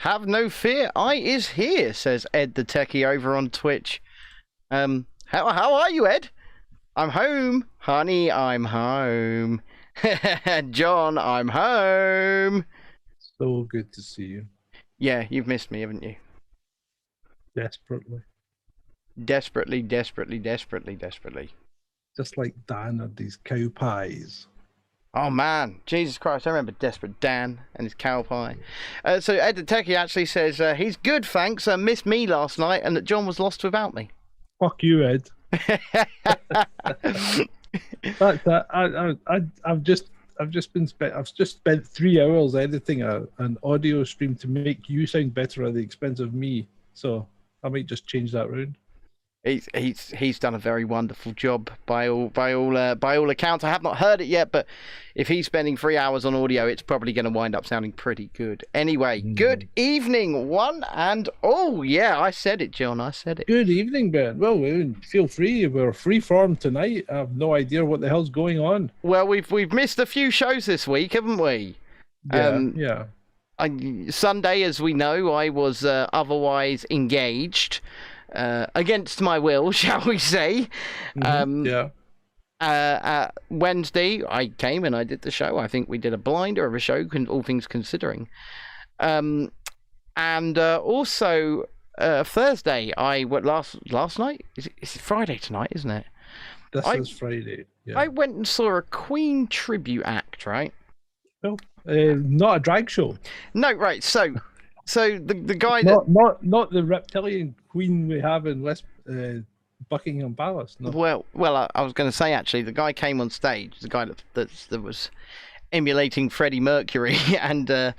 Have no fear, I is here, says Ed the Techie over on Twitch. How are you, Ed? I'm home. Honey, I'm home. John, I'm home. So good to see you. Yeah, you've missed me, haven't you? Desperately. Desperately, desperately, desperately, desperately. Just like Dan had these cow pies. Oh man, Jesus Christ, I remember Desperate Dan and his cow pie. So Ed the Techie actually says, he's good, thanks, missed me last night and that John was lost without me. Fuck you, Ed. That's that. I've just spent 3 hours editing an audio stream to make you sound better at the expense of me. So I might just change that round. He's done a very wonderful job by all accounts. I have not heard it yet, but if he's spending 3 hours on audio, it's probably going to wind up sounding pretty good. Anyway, Good evening, one and all. Yeah, I said it, John. I said it. Good evening, Ben. Well, feel free. We're free form tonight. I have no idea what the hell's going on. Well, we've missed a few shows this week, haven't we? Yeah. Sunday, as we know, I was otherwise engaged. Against my will, shall we say. Wednesday, I came and I did the show. I think we did a blinder of a show, all things considering. And also, Thursday, I went last night? It's Friday tonight, isn't it? This is Friday. Yeah. I went and saw a Queen tribute act, right? Well, not a drag show. No, right, so the guy not the reptilian queen we have in West Buckingham Palace. No. Well, I was going to say actually, the guy came on stage, the guy that was emulating Freddie Mercury, and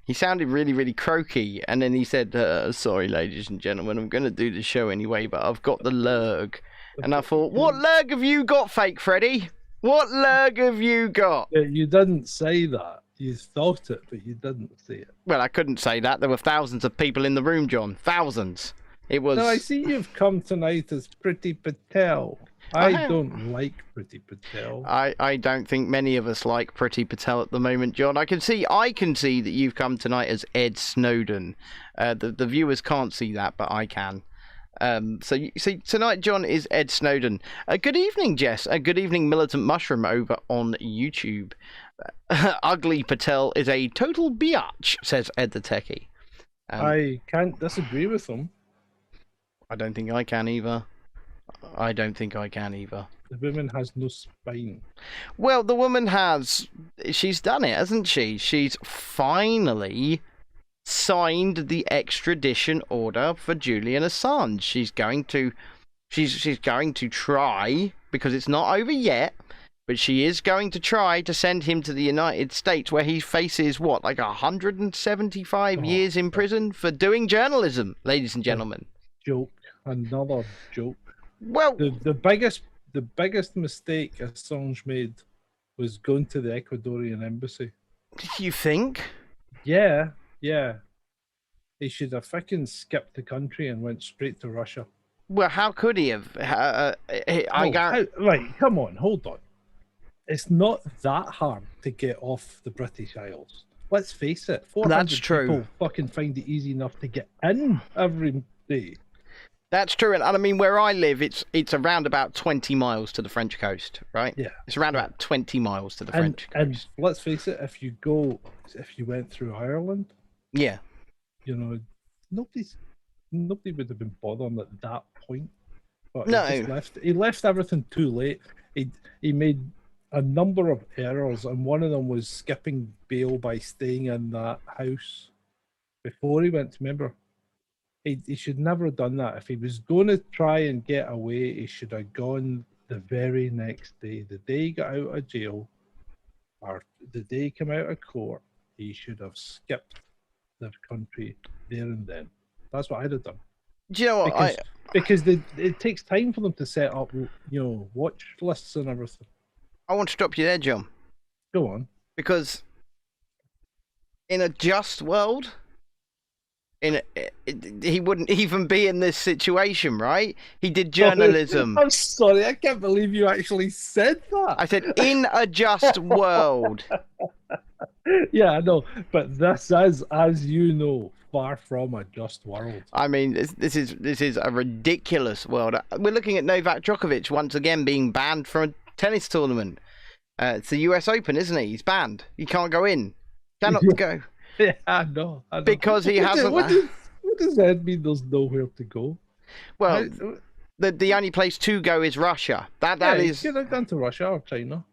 he sounded really, really croaky. And then he said, "Sorry, ladies and gentlemen, I'm going to do the show anyway, but I've got the lurg." And I thought, what lurg have you got, fake Freddie? What lurg have you got? You didn't say that. You thought it, but you didn't say it. Well, I couldn't say that. There were thousands of people in the room, John. Thousands. It was. No, I see you've come tonight as Pretty Patel. I don't like Pretty Patel. I don't think many of us like Pretty Patel at the moment, John. I can see that you've come tonight as Ed Snowden. The viewers can't see that, but I can. So you see, tonight, John, is Ed Snowden. Good evening, Jess. Good evening, Militant Mushroom over on YouTube. Ugly Patel is a total biatch, says Ed the Techie. I can't disagree with him. I don't think I can either. The woman has no spine. Well, the woman has. She's done it, hasn't she? She's finally signed the extradition order for Julian Assange. She's going to try, because it's not over yet, but she is going to try to send him to the United States, where he faces, what, like 175 years in prison for doing journalism, ladies and gentlemen. Another joke. Well, the biggest mistake Assange made was going to the Ecuadorian embassy. You think? Yeah. He should have fucking skipped the country and went straight to Russia. Well, how could he have? Right, come on, hold on. It's not that hard to get off the British Isles. Let's face it. 400 That's true. People fucking find it easy enough to get in every day. That's true, and I mean, where I live, it's around about 20 miles to the French coast, right? Yeah. It's around about 20 miles to the French coast. And let's face it, if you went through Ireland, yeah, you know, nobody would have been bothered at that point. But no, he left everything too late. He made a number of errors, and one of them was skipping bail by staying in that house before he went to remember. He should never have done that. If he was going to try and get away, he should have gone the very next day. The day he got out of jail, or the day he came out of court, he should have skipped the country there and then. That's what I'd have done. Do you know what? Because it takes time for them to set up, watch lists and everything. I want to stop you there, John. Go on. Because in a just world, he wouldn't even be in this situation, right? He did journalism. I'm sorry, I can't believe you actually said that. I said, in a just world. Yeah, I know, but this is, as you know, far from a just world. I mean, this is a ridiculous world. We're looking at Novak Djokovic once again being banned from a tennis tournament. It's the US Open, isn't he? He's banned. He can't go in. Cannot go. Yeah, I know. Because he hasn't. What does that mean? There's nowhere to go. Well, the only place to go is Russia. That is. Get down to Russia or China.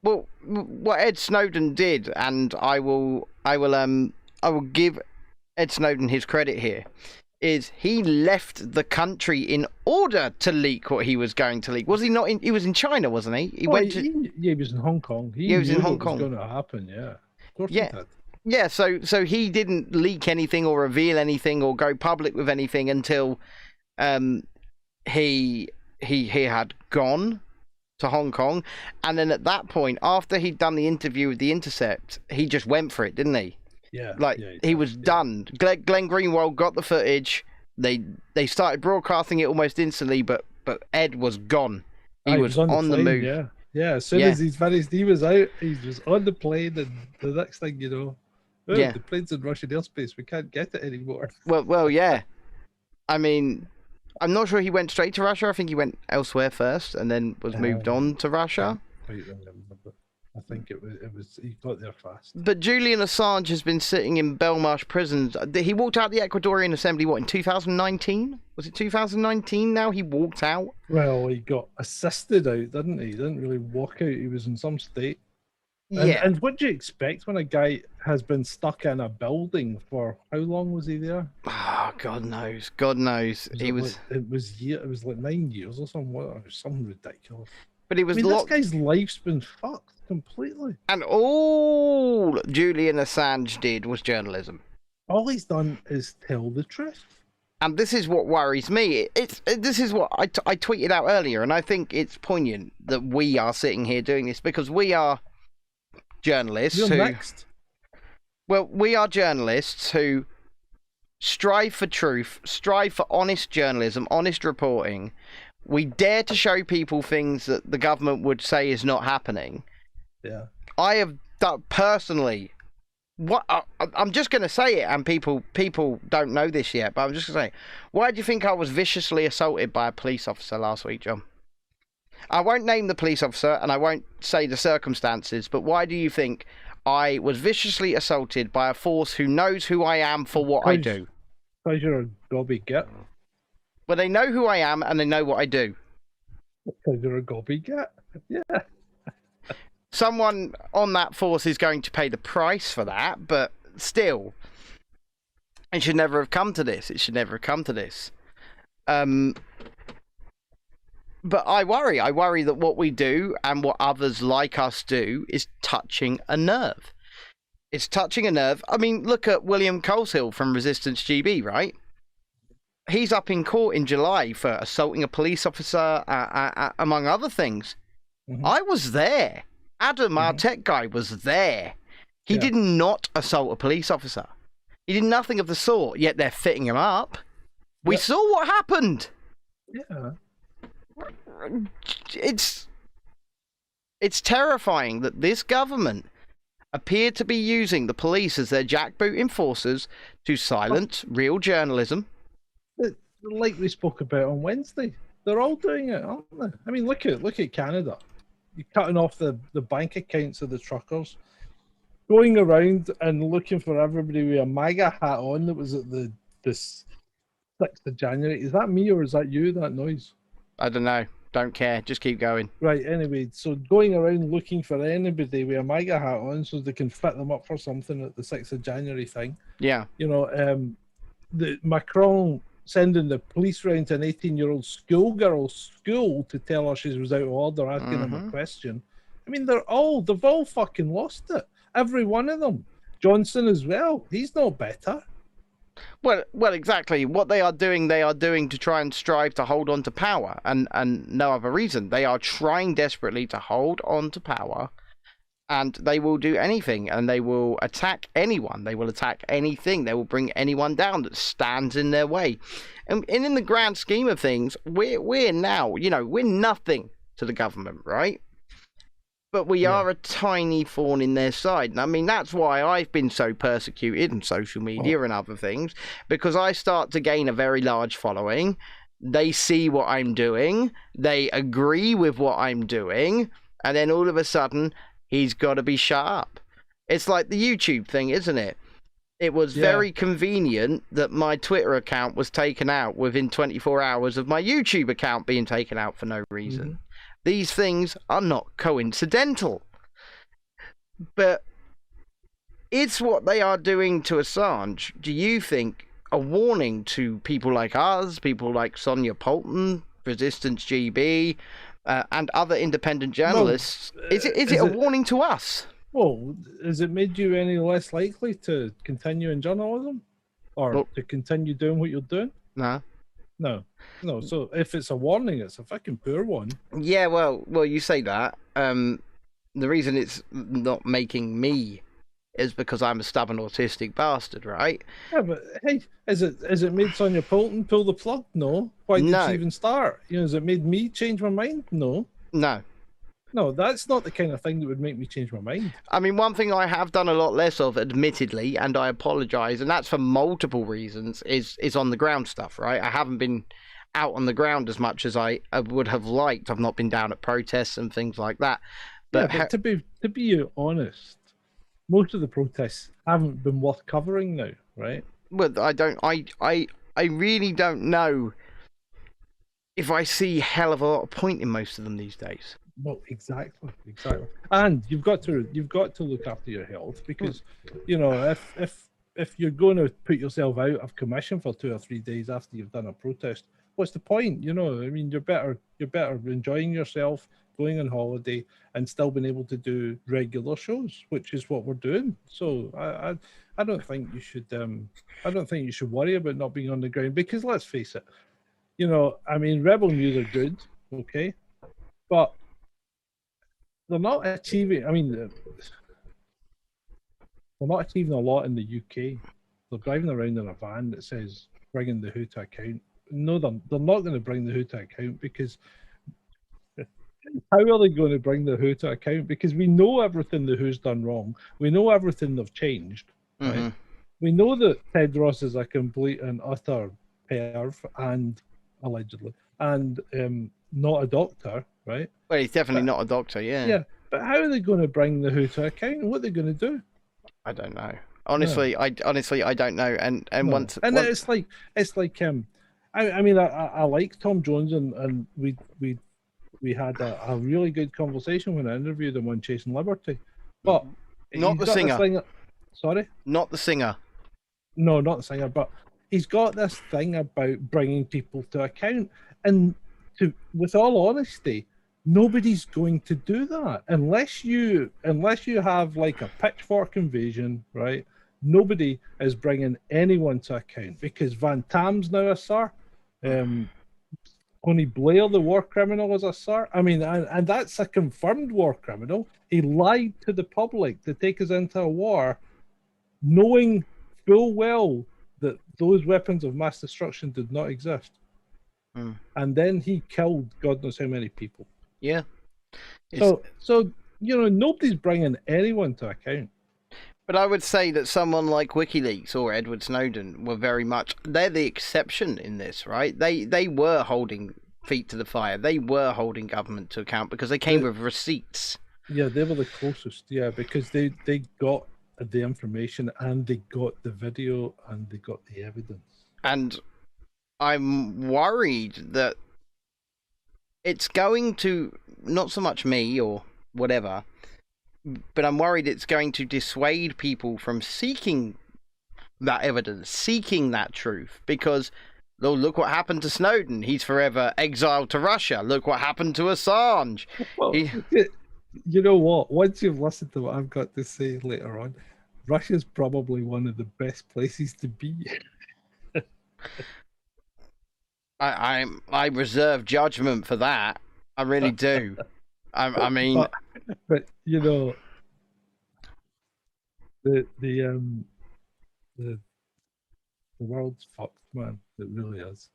Well, what Ed Snowden did, and I will give Ed Snowden his credit here, is he left the country in order to leak what he was going to leak. Was he not? He was in China, wasn't he? He was in Hong Kong. He was in Hong Kong. What was going to happen? Yeah. Of course yeah. He did. Yeah. So he didn't leak anything or reveal anything or go public with anything until he had gone to Hong Kong, and then at that point, after he'd done the interview with The Intercept, he just went for it, didn't he? Yeah. He was done. Glenn Greenwald got the footage. They started broadcasting it almost instantly, but Ed was gone. He was on the move. Yeah. Yeah. As soon as he was out, he was on the plane, and the next thing you know, the plane's in Russian airspace. We can't get it anymore. Well, yeah. I mean, I'm not sure he went straight to Russia. I think he went elsewhere first and then was moved on to Russia. I think it was he got there fast. But Julian Assange has been sitting in Belmarsh prison. He walked out the Ecuadorian Assembly, in 2019? Was it 2019 now he walked out? Well, he got assisted out, didn't he? He didn't really walk out. He was in some state. Yeah. And what do you expect when a guy has been stuck in a building for how long was he there? Oh, God knows. God knows. It was like 9 years or something ridiculous. But he was this guy's life's been fucked completely. And all Julian Assange did was journalism. All he's done is tell the truth. And this is what worries me. This is what I tweeted out earlier, and I think it's poignant that we are sitting here doing this because we are journalists we are journalists who strive for truth, strive for honest journalism, honest reporting. We dare to show people things that the government would say is not happening. Yeah. I have done personally. I'm just going to say it, and people don't know this yet, but I'm just going to say, why do you think I was viciously assaulted by a police officer last week, John? I won't name the police officer, and I won't say the circumstances, but why do you think I was viciously assaulted by a force who knows who I am for what I do? Because you're a gobby git. Well, they know who I am, and they know what I do. Because you're a gobby git. Yeah. Someone on that force is going to pay the price for that, but still, it should never have come to this. It should never have come to this. But I worry that what we do and what others like us do is touching a nerve. It's touching a nerve. I mean, look at William Coleshill from Resistance GB, right? He's up in court in July for assaulting a police officer, among other things. Mm-hmm. I was there. Adam, our tech guy, was there. He did not assault a police officer. He did nothing of the sort, yet they're fitting him up. We saw what happened. Yeah. It's terrifying that this government appear to be using the police as their jackboot enforcers to silence real journalism. Like we spoke about on Wednesday, they're all doing it, aren't they? I mean, look at Canada. You're cutting off the bank accounts of the truckers, going around and looking for everybody with a MAGA hat on that was at the 6th of January. Is that me or is that you, that noise? I don't know. Don't care. Just keep going. Right, anyway, so going around looking for anybody with a MAGA hat on so they can fit them up for something at the 6th of January thing. Yeah. You know, the Macron sending the police round to an 18-year-old schoolgirl's school to tell her she was out of order, asking them a question. I mean, they've all fucking lost it. Every one of them. Johnson as well. He's no better. Well, exactly. What they are doing to try and strive to hold on to power, and no other reason. They are trying desperately to hold on to power, and they will do anything, and they will attack anyone. They will attack anything. They will bring anyone down that stands in their way. And in the grand scheme of things, we're now, we're nothing to the government, right? But we Yeah. are a tiny thorn in their side. And I mean, that's why I've been so persecuted on social media and other things, because I start to gain a very large following. They see what I'm doing, they agree with what I'm doing, and then all of a sudden, he's got to be shut up. It's like the YouTube thing, isn't it? It was very convenient that my Twitter account was taken out within 24 hours of my YouTube account being taken out for no reason. Mm-hmm. These things are not coincidental. But it's what they are doing to Assange, do you think, a warning to people like us, people like Sonia Poulton, Resistance GB, and other independent journalists? Well, is it a warning to us? Well, has it made you any less likely to continue in journalism? Or to continue doing what you're doing? No. No. So if it's a warning, it's a fucking poor one. Yeah, well, you say that. The reason it's not making me is because I'm a stubborn autistic bastard, right? Yeah, but hey, is it made Sonia Poulton pull the plug? No. Why did she even start? Has it made me change my mind? No. No, that's not the kind of thing that would make me change my mind. I mean, one thing I have done a lot less of, admittedly, and I apologise, and that's for multiple reasons, is on the ground stuff, right? I haven't been out on the ground as much as I would have liked. I've not been down at protests and things like that. But, to be honest, most of the protests haven't been worth covering now, right? Well, I really don't know if I see a hell of a lot of point in most of them these days. Well, exactly. And you've got to look after your health, because if you're going to put yourself out of commission for 2 or 3 days after you've done a protest, what's the point? I mean, you're better enjoying yourself, going on holiday, and still being able to do regular shows, which is what we're doing. So I don't think you should worry about not being on the ground, because let's face it, I mean, Rebel News are good, okay, but they're not achieving. I mean, they're not achieving a lot in the UK. They're driving around in a van that says "bringing the Who to account." No, they're not going to bring the Who to account, because how are they going to bring the Who to account? Because we know everything the Who's done wrong. We know everything they've changed. Right? Mm-hmm. We know that Ted Ross is a complete and utter perv, and allegedly, and not a doctor, right? Well, he's definitely not a doctor, yeah. Yeah, but how are they going to bring the Who to account? What are they going to do? I don't know. Honestly, I don't know. And once it's like I mean, I like Tom Jones, and we had a really good conversation when I interviewed him on Chasing Liberty, but not the singer. Sorry, not the singer. No, not the singer, but he's got this thing about bringing people to account, and with all honesty, nobody's going to do that unless you have like a pitchfork invasion, right? Nobody is bringing anyone to account, because Van Tam's now a SAR. Tony Blair, the war criminal, is a SAR. I mean, and that's a confirmed war criminal. He lied to the public to take us into a war, knowing full well that those weapons of mass destruction did not exist. And then he killed God knows how many people. Yeah. So nobody's bringing anyone to account. But I would say that someone like WikiLeaks or Edward Snowden were very much, they're the exception in this, right? They were holding feet to the fire. They were holding government to account because they came with receipts. Yeah, they were the closest, because they got the information, and they got the video, and they got the evidence. And I'm worried that it's going to, not so much me or whatever, but I'm worried it's going to dissuade people from seeking that evidence, seeking that truth, because look what happened to Snowden. He's forever exiled to Russia. Look what happened to Assange. Well, you know what? Once you've listened to what I've got to say later on, Russia's probably one of the best places to be. I reserve judgment for that. I really do. I mean, but the world's fucked, man. It really is.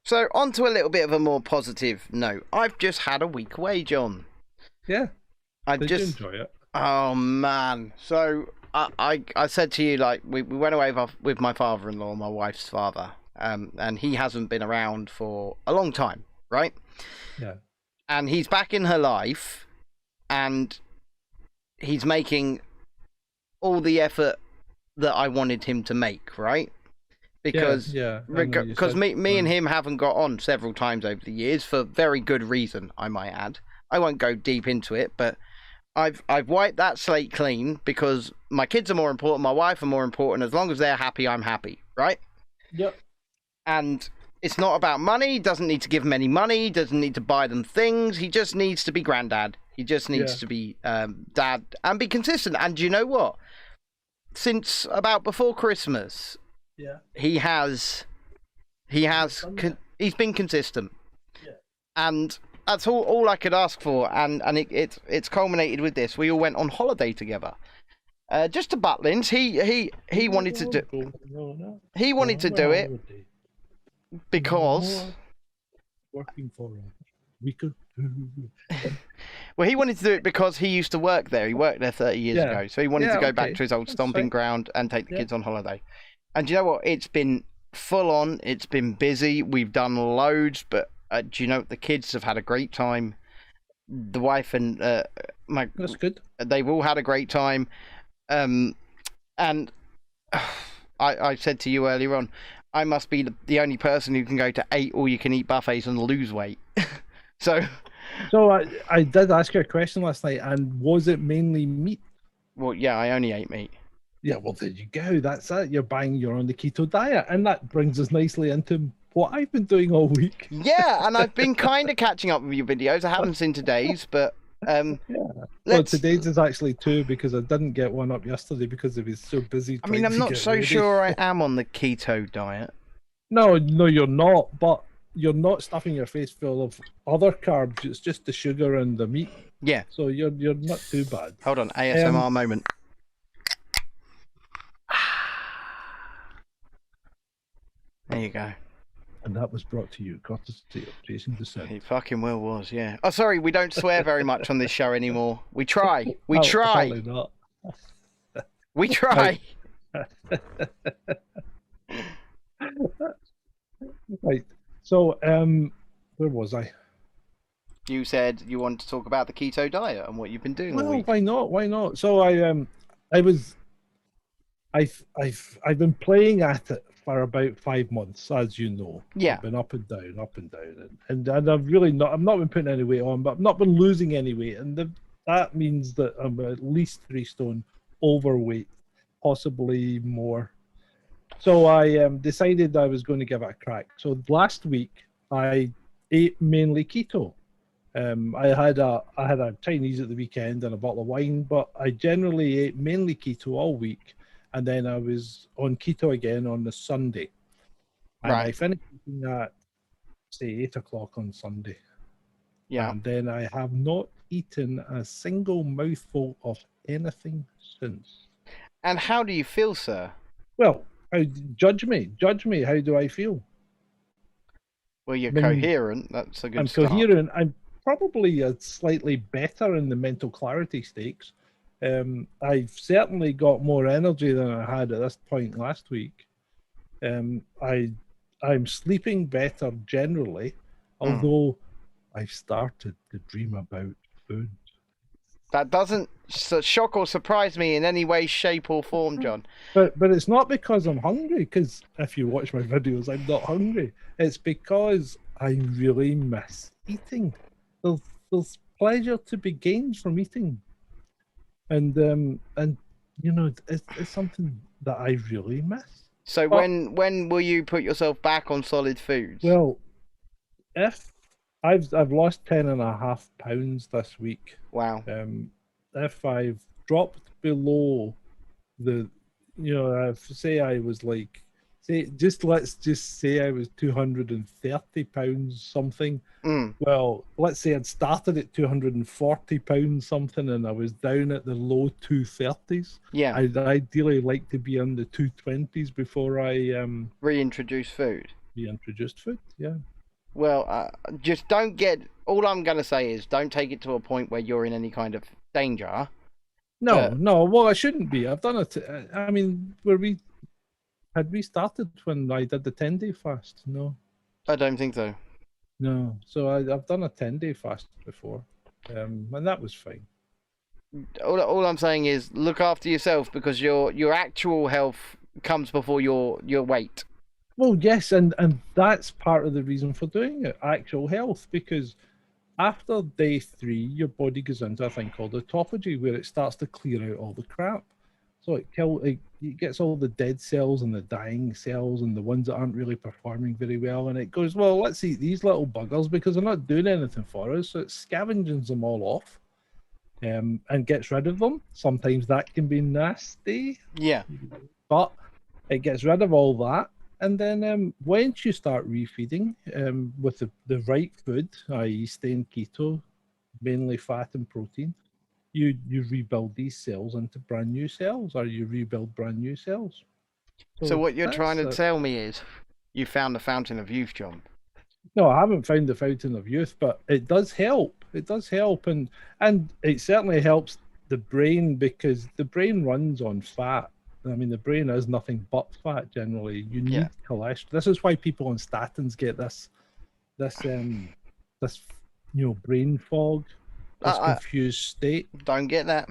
So on to a little bit of a more positive note. I've just had a week away, John. Yeah. I Did you just, enjoy it? oh man. So I said to you, like, we went away with my father-in-law, my wife's father, and he hasn't been around for a long time, right? Yeah. And he's back in her life, and he's making all the effort that I wanted him to make, right? Because I know you said, me and him haven't got on several times over the years for very good reason, I might add. I won't go deep into it, but I've wiped that slate clean because my kids are more important, my wife are more important. As long as they're happy, I'm happy, right? Yep. And it's not about money. He doesn't need to give them any money. He doesn't need to buy them things. He just needs to be granddad. He just needs to be dad and be consistent. And do you know what? Since about before Christmas, he's been consistent. Yeah. And that's all I could ask for, and it's culminated with this. We all went on holiday together, just to Butlins. He wanted to do. He wanted to do it because working for a week or two. well, he wanted to do it because he used to work there. He worked there 30 years ago, so he wanted to go back to his old stomping ground and take the kids on holiday. And do you know what? It's been full on. It's been busy. We've done loads, but do you know the kids have had a great time? The wife and that's good. They've all had a great time. And I said to you earlier on, I must be the only person who can go to 8 all-you-can-eat buffets and lose weight. So I did ask you a question last night, and was it mainly meat? Well, yeah, I only ate meat. Yeah, well, there you go. That's it. You're on the keto diet, and that brings us nicely into what I've been doing all week. Yeah, and I've been kind of catching up with your videos. I haven't seen today's, but Well, today's is actually 2 because I didn't get one up yesterday because I was so busy. I mean, I'm not so sure I am on the keto diet. No, you're not. But you're not stuffing your face full of other carbs. It's just the sugar and the meat. Yeah. So you're not too bad. Hold on, ASMR moment. There you go. And that was brought to you courtesy of Jason Dissent. He fucking well was, yeah. Oh, sorry, we don't swear very much on this show anymore. We try. We try. Probably not. We try. Right. So, where was I? You said you wanted to talk about the keto diet and what you've been doing all week. Why not? Why not? So I've been playing at it for about 5 months, as you know. Yeah. I've been up and down, and I've really not. I've not been putting any weight on, but I've not been losing any weight, and that means that I'm at least 3 stone overweight, possibly more. So I decided I was going to give it a crack. So last week I ate mainly keto. I had a Chinese at the weekend and a bottle of wine, but I generally ate mainly keto all week. And then I was on keto again on the Sunday. And I finished eating at, say, 8 o'clock on Sunday. Yeah. And then I have not eaten a single mouthful of anything since. And how do you feel, sir? Well, judge me. How do I feel? Well, you're coherent. That's a good start. I'm coherent. I'm probably slightly better in the mental clarity stakes. I've certainly got more energy than I had at this point last week. I'm sleeping better generally, although I've started to dream about food. That doesn't shock or surprise me in any way, shape, or form, John. But it's not because I'm hungry, because if you watch my videos, I'm not hungry. It's because I really miss eating. There's pleasure to be gained from eating. And you know, it's something that I really miss. So when will you put yourself back on solid foods? Well, if I've lost 10.5 pounds this week. Wow. If I've dropped below the, you know, say I was like, let's just say I was 230 pounds something. Well, let's say I'd started at 240 pounds something and I was down at the low 230s. Yeah. I'd ideally like to be in the 220s before I reintroduce food. Reintroduced food, yeah. Well, just don't get. All I'm gonna say is don't take it to a point where you're in any kind of danger. No, But no. Well, I shouldn't be. I've done it. I mean, had we started when I did the 10-day fast? No, I don't think so. no. So I've done a 10-day fast before, and that was fine. All I'm saying is look after yourself, because your actual health comes before your weight. Well, yes, and that's part of the reason for doing it, actual health, because after day 3, your body goes into a thing called autophagy, where it starts to clear out all the crap. So it gets all the dead cells and the dying cells and the ones that aren't really performing very well, and it goes, well, let's eat these little buggers because they're not doing anything for us. So it scavenges them all off, and gets rid of them. Sometimes that can be nasty. Yeah. But it gets rid of all that. And then once you start refeeding with the right food, i.e. staying keto, mainly fat and protein, you rebuild these cells into brand new cells, or you rebuild brand new cells. So what you're trying to tell me is you found the fountain of youth, John. No, I haven't found the fountain of youth, but it does help. It does help, and it certainly helps the brain, because the brain runs on fat. I mean, the brain is nothing but fat generally. You need cholesterol. This is why people on statins get this brain fog, this confused state. Don't get that.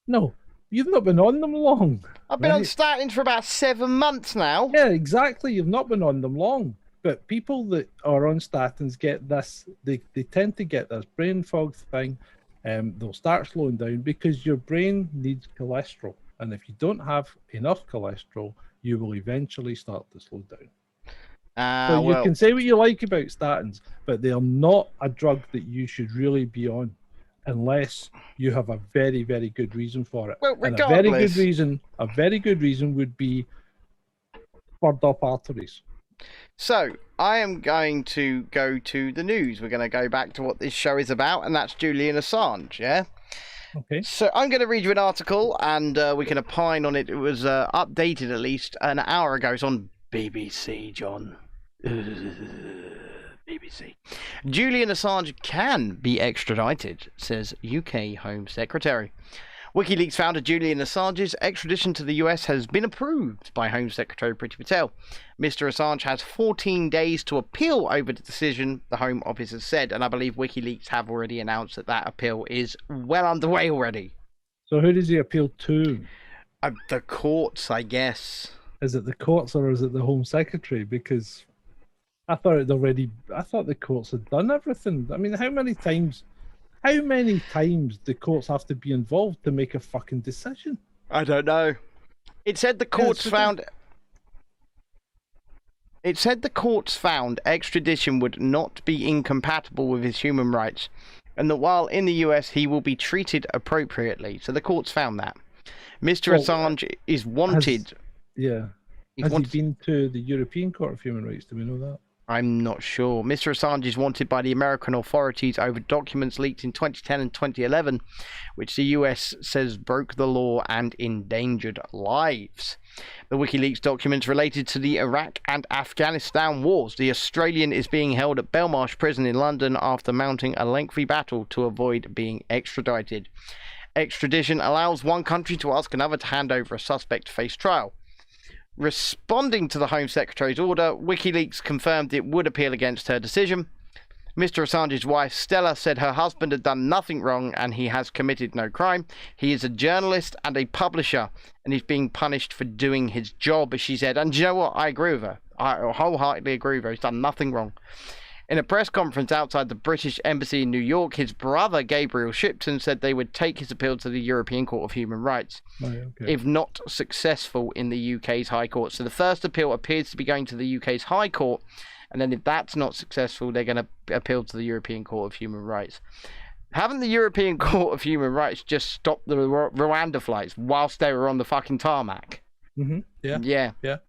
No, you've not been on them long. I've been on statins for about 7 months now. Yeah, exactly. You've not been on them long. But people that are on statins get this, they tend to get this brain fog thing. They'll start slowing down because your brain needs cholesterol. And if you don't have enough cholesterol, you will eventually start to slow down. So you can say what you like about statins, but they are not a drug that you should really be on unless you have a very, very good reason for it. Well, regardless, and a very good reason would be spurred up arteries. So, I am going to go to the news. We're going to go back to what this show is about, and that's Julian Assange, yeah? Okay. So, I'm going to read you an article, and we can opine on it. It was updated at least an hour ago. It's on BBC, John. BBC. Julian Assange can be extradited, says UK Home Secretary. WikiLeaks founder Julian Assange's extradition to the US has been approved by Home Secretary Priti Patel. Mr. Assange has 14 days to appeal over the decision, the Home Office has said, and I believe WikiLeaks have already announced that that appeal is well underway already. So who does he appeal to? The courts, I guess. Is it the courts or is it the Home Secretary? Because I thought the courts had done everything. I mean, how many times do courts have to be involved to make a fucking decision? I don't know. It said the courts found extradition would not be incompatible with his human rights, and that while in the US he will be treated appropriately. So the courts found that. Mr. Assange is wanted. Has he been to the European Court of Human Rights? Do we know that? I'm not sure. Mr. Assange is wanted by the American authorities over documents leaked in 2010 and 2011, which the US says broke the law and endangered lives. The WikiLeaks documents related to the Iraq and Afghanistan wars. The Australian is being held at Belmarsh Prison in London after mounting a lengthy battle to avoid being extradited. Extradition allows one country to ask another to hand over a suspect to face trial. Responding to the Home Secretary's order, WikiLeaks confirmed it would appeal against her decision. Mr. Assange's wife, Stella, said her husband had done nothing wrong and he has committed no crime. He is a journalist and a publisher, and he's being punished for doing his job, as she said. And you know what? I agree with her. I wholeheartedly agree with her. He's done nothing wrong. In a press conference outside the British Embassy in New York, his brother, Gabriel Shipton, said they would take his appeal to the European Court of Human Rights, if not successful in the UK's High Court. So the first appeal appears to be going to the UK's High Court, and then if that's not successful, they're going to appeal to the European Court of Human Rights. Haven't the European Court of Human Rights just stopped the Rwanda flights whilst they were on the fucking tarmac? Yeah.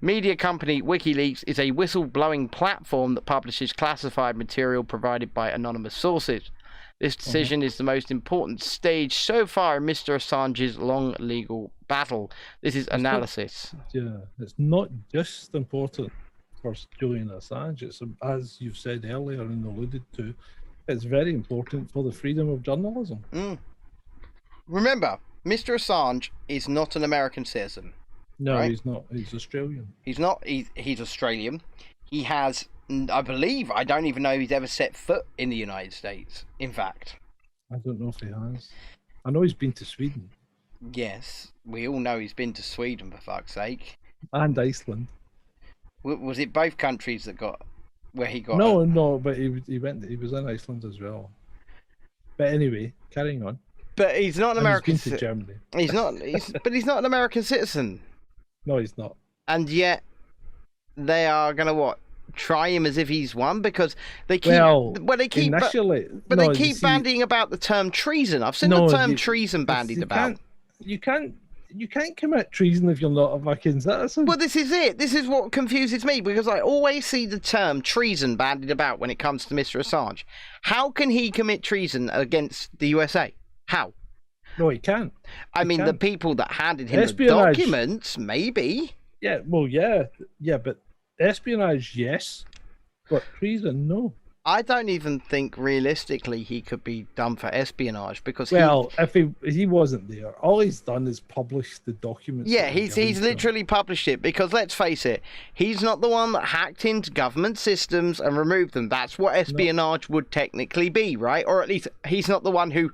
Media company WikiLeaks is a whistle-blowing platform that publishes classified material provided by anonymous sources. This decision is the most important stage so far in Mr. Assange's long legal battle. This is analysis. It's not just important for Julian Assange. It's, as you've said earlier and alluded to, it's very important for the freedom of journalism. Remember, Mr. Assange is not an American citizen. No, right? he's not. He's Australian. He's not. He's Australian. He has, I believe, I don't even know if he's ever set foot in the United States. In fact, I don't know if he has. I know he's been to Sweden yes, we all know he's been to Sweden, for fuck's sake. and Iceland. Was it both countries that got where he got? No, but he went. He was in Iceland as well. But anyway, carrying on. But he's not an And American. he's been to Germany. He's not. But he's not an American citizen. No, he's not. And yet, they are gonna what? Try him as if he's one because they keep. They keep. Initially, But they keep bandying about the term treason. I've seen the term treason bandied about. You can't commit treason if you're not a fucking citizen. Well, this is it. This is what confuses me because I always see the term treason bandied about when it comes to Mr. Assange. How can he commit treason against the USA? How? No, he can't. I mean, the people that handed him Espionage. the documents, maybe. Yeah, well, yeah, but espionage, yes, but treason, no. I don't even think realistically he could be done for espionage because if he wasn't there, all he's done is publish the documents. yeah, he's literally published it because let's face it, he's not the one that hacked into government systems and removed them. That's what espionage would technically be, right? Or at least he's not the one who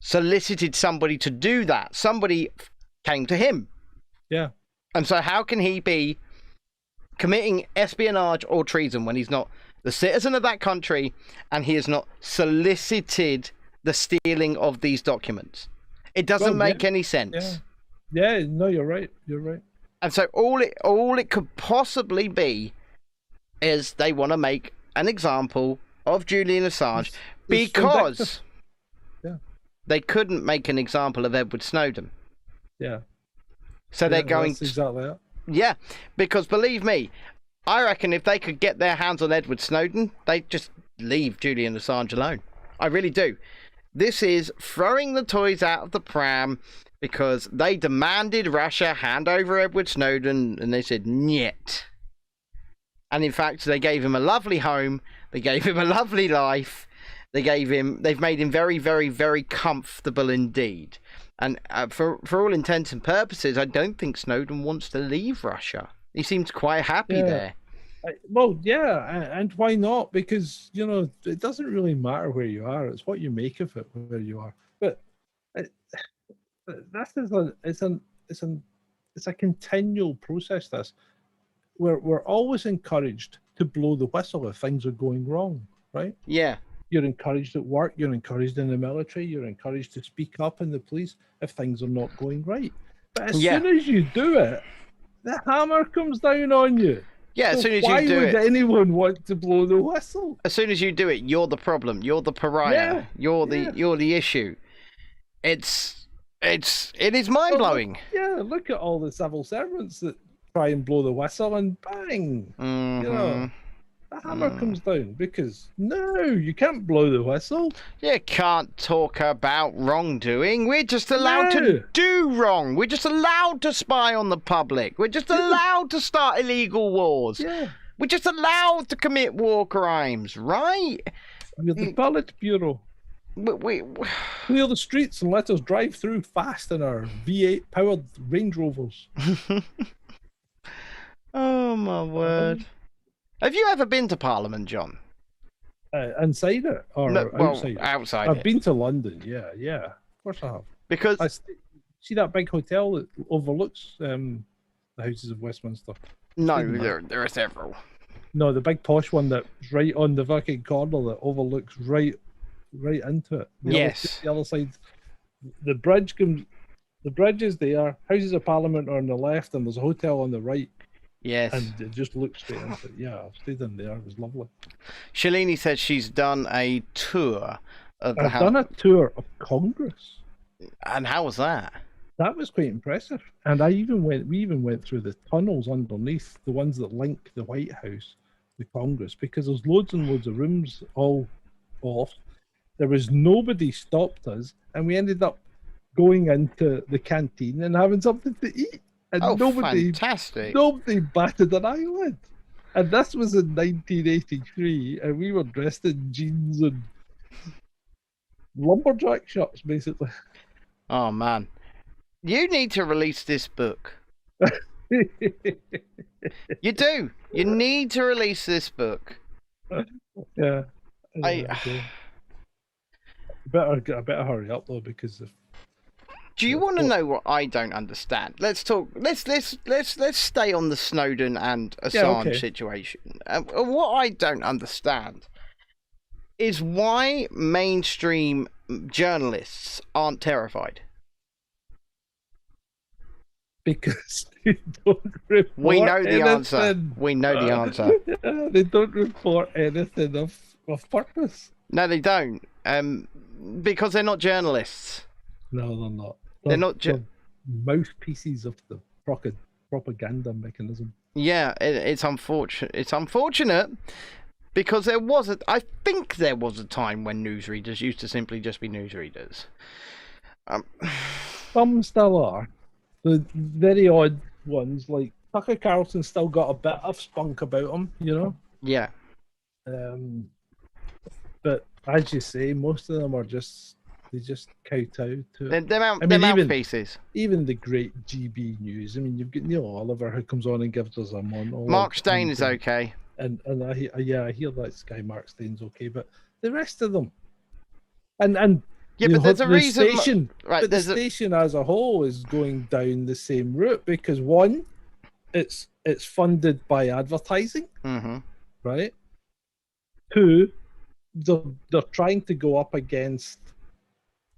solicited somebody to do that. Somebody came to him. Yeah. And so how can he be committing espionage or treason when he's not the citizen of that country and he has not solicited the stealing of these documents? It doesn't make any sense. Yeah, no, you're right. And so all it could possibly be is they want to make an example of Julian Assange because they couldn't make an example of Edward Snowden. Yeah. So they're going to... exactly that. Yeah, because believe me, I reckon if they could get their hands on Edward Snowden, they'd just leave Julian Assange alone. I really do. This is throwing the toys out of the pram because they demanded Russia hand over Edward Snowden and they said, "Niet." And in fact, they gave him a lovely home. They gave him a lovely life. They've made him very, very, very comfortable indeed. And for all intents and purposes, I don't think Snowden wants to leave Russia. He seems quite happy there. Well, yeah, and why not? Because, it doesn't really matter where you are. It's what you make of it where you are. But it's a continual process, this. We're always encouraged to blow the whistle if things are going wrong, right? Yeah. You're encouraged at work, you're encouraged in the military, you're encouraged to speak up in the police if things are not going right. But as soon as you do it, the hammer comes down on you. Yeah, as soon as you do it. Why would anyone want to blow the whistle? As soon as you do it, you're the problem. You're the pariah. You're the issue. It is mind blowing. Look at all the civil servants that try and blow the whistle and bang. Mm-hmm. The hammer comes down because no, you can't blow the whistle. You can't talk about wrongdoing. We're just allowed to do wrong. We're just allowed to spy on the public. We're just allowed to start illegal wars. Yeah. We're just allowed to commit war crimes, right? We're the Politburo. We clear the streets and let us drive through fast in our V8 powered Range Rovers. Oh my word. Have you ever been to Parliament, John? Inside it or outside it? Outside I've been to London, yeah. Of course I have. Because see that big hotel that overlooks the Houses of Westminster? No, there are several. No, the big posh one that's right on the fucking corner that overlooks right into it. The other side, the bridge is there. Houses of Parliament are on the left, and there's a hotel on the right. Yes. And it just looks straight into it. Yeah, I've stayed in there. It was lovely. Shalini says she's done a tour of the house. I've done a tour of Congress. And how was that? That was quite impressive. And we even went through the tunnels underneath, the ones that link the White House, the Congress, because there's loads and loads of rooms all off. There was nobody stopped us, and we ended up going into the canteen and having something to eat. And fantastic. Nobody batted an eyelid. And this was in 1983, and we were dressed in jeans and lumberjack shirts, basically. Oh man, you need to release this book. You do. You need to release this book. Yeah. I better hurry up though, because Do you want to know what I don't understand? Let's talk. Let's stay on the Snowden and Assange situation. What I don't understand is why mainstream journalists aren't terrified. Because they don't report We know the anything. answer. We know the answer. Yeah, they don't report anything of purpose. No, they don't. Because they're not journalists. No, they're not. They're not they're mouthpieces of the propaganda mechanism. Yeah, it's unfortunate. It's unfortunate because I think there was a time when newsreaders used to simply just be newsreaders. Some still are. The very odd ones, like Tucker Carlson, still got a bit of spunk about him, you know. Yeah. But as you say, most of them are just kowtow to it. They're mouthpieces. Even the great GB News. I mean, you've got Neil Oliver who comes on and gives us a monologue. Mark Steyn is okay. And I hear that guy Mark Steyn's okay, but the rest of them, and yeah, but there's a reason. Station, right, but the station as a whole is going down the same route because one, it's funded by advertising, right? Two, they're trying to go up against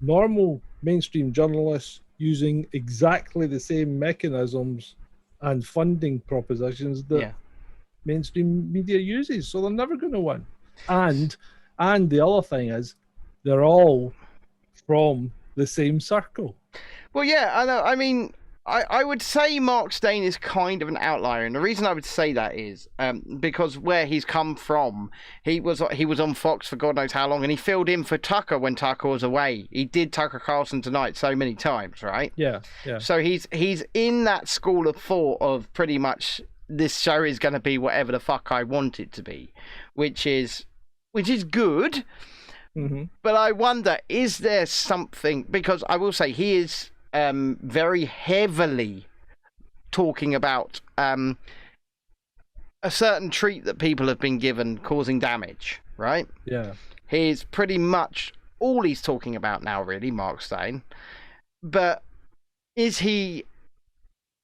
normal mainstream journalists using exactly the same mechanisms and funding propositions that mainstream media uses, so they're never going to win. And the other thing is, they're all from the same circle. Well, yeah, I know. I mean, I would say Mark Steyn is kind of an outlier, and the reason I would say that is because where he's come from, he was on Fox for God knows how long, and he filled in for Tucker when Tucker was away. He did Tucker Carlson Tonight so many times, right? Yeah. So he's in that school of thought of pretty much this show is going to be whatever the fuck I want it to be, which is good. But I wonder, is there something, because I will say he is very heavily talking about a certain treat that people have been given causing damage, right? Yeah. He's pretty much all he's talking about now, really, Mark Steyn. But is he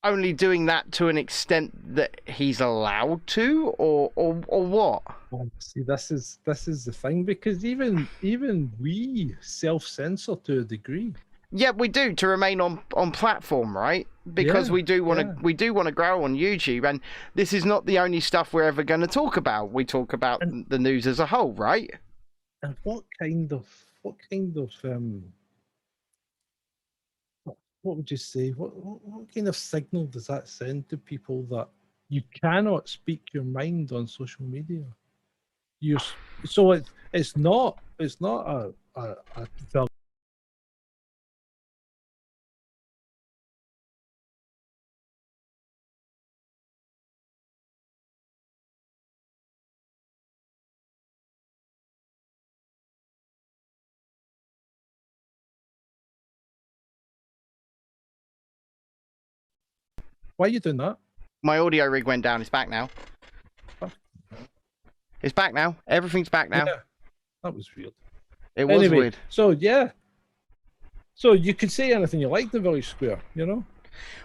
only doing that to an extent that he's allowed to, or what? Well, see, this is the thing, because even we self-censor to a degree. Yeah, we do, to remain on platform, right? Because we do want to grow on YouTube, and this is not the only stuff we're ever going to talk about. We talk about the news as a whole, right? And what would you say? What kind of signal does that send to people that you cannot speak your mind on social media? So it's not a Why are you doing that? My audio rig went down. It's back now. It's back now. Everything's back now. Yeah, that was weird. It was weird. So yeah. So you could say anything you like in Village Square, you know?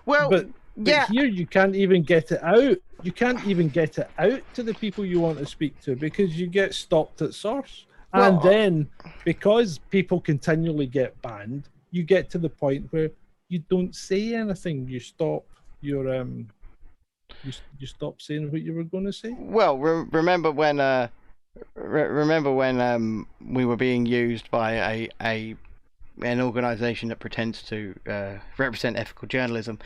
Well, but here you can't even get it out. You can't even get it out to the people you want to speak to because you get stopped at source. Well, and then because people continually get banned, you get to the point where you don't say anything. You stop your you stop saying what you were going to say. Well, remember when we were being used by an organisation that pretends to represent ethical journalism,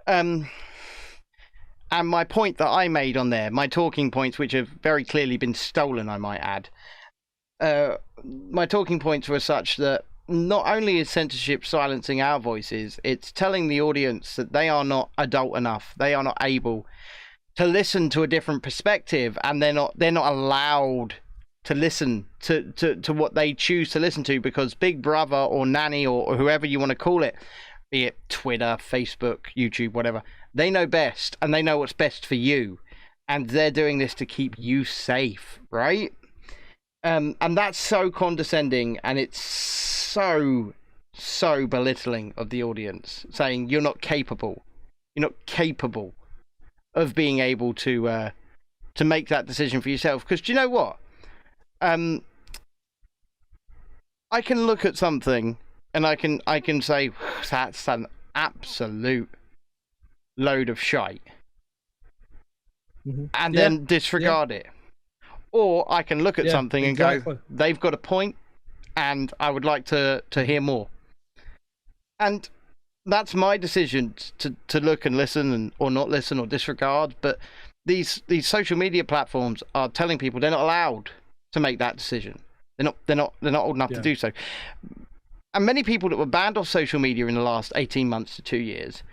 and my point that I made on there, my talking points, which have very clearly been stolen, I might add, my talking points were such that not only is censorship silencing our voices, it's telling the audience that they are not adult enough, they are not able to listen to a different perspective, and they're not allowed to listen to what they choose to listen to, because Big Brother or Nanny or whoever you want to call it, be it Twitter, Facebook, YouTube, whatever, they know best, and they know what's best for you, and they're doing this to keep you safe, right? And that's so condescending, and it's so belittling of the audience, saying you're not capable of being able to make that decision for yourself. Because do you know what? I can look at something and I can say that's an absolute load of shite, and then disregard it. Or I can look at something and go, they've got a point, and I would like to hear more. And that's my decision to look and listen or not listen or disregard. But these social media platforms are telling people they're not allowed to make that decision. They're not old enough to do so. And many people that were banned off social media in the last 18 months to 2 years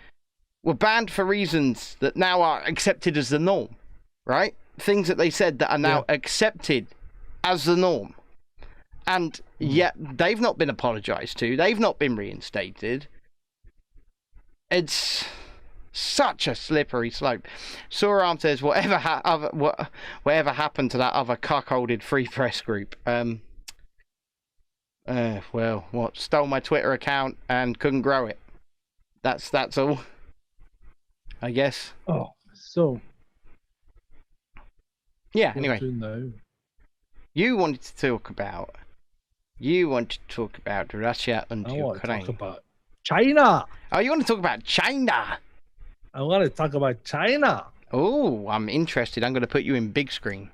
were banned for reasons that now are accepted as the norm, right? Things that they said that are now accepted as the norm. And yet they've not been apologized to. They've not been reinstated. It's such a slippery slope. Sauron says, whatever happened to that other cuckolded free press group? Well, what? Stole my Twitter account and couldn't grow it. That's all, I guess. Oh, so. Yeah, anyway. You wanted to talk about Russia and Ukraine. I want to talk about China. Oh, you want to talk about China? I want to talk about China. Oh, I'm interested. I'm going to put you in big screen.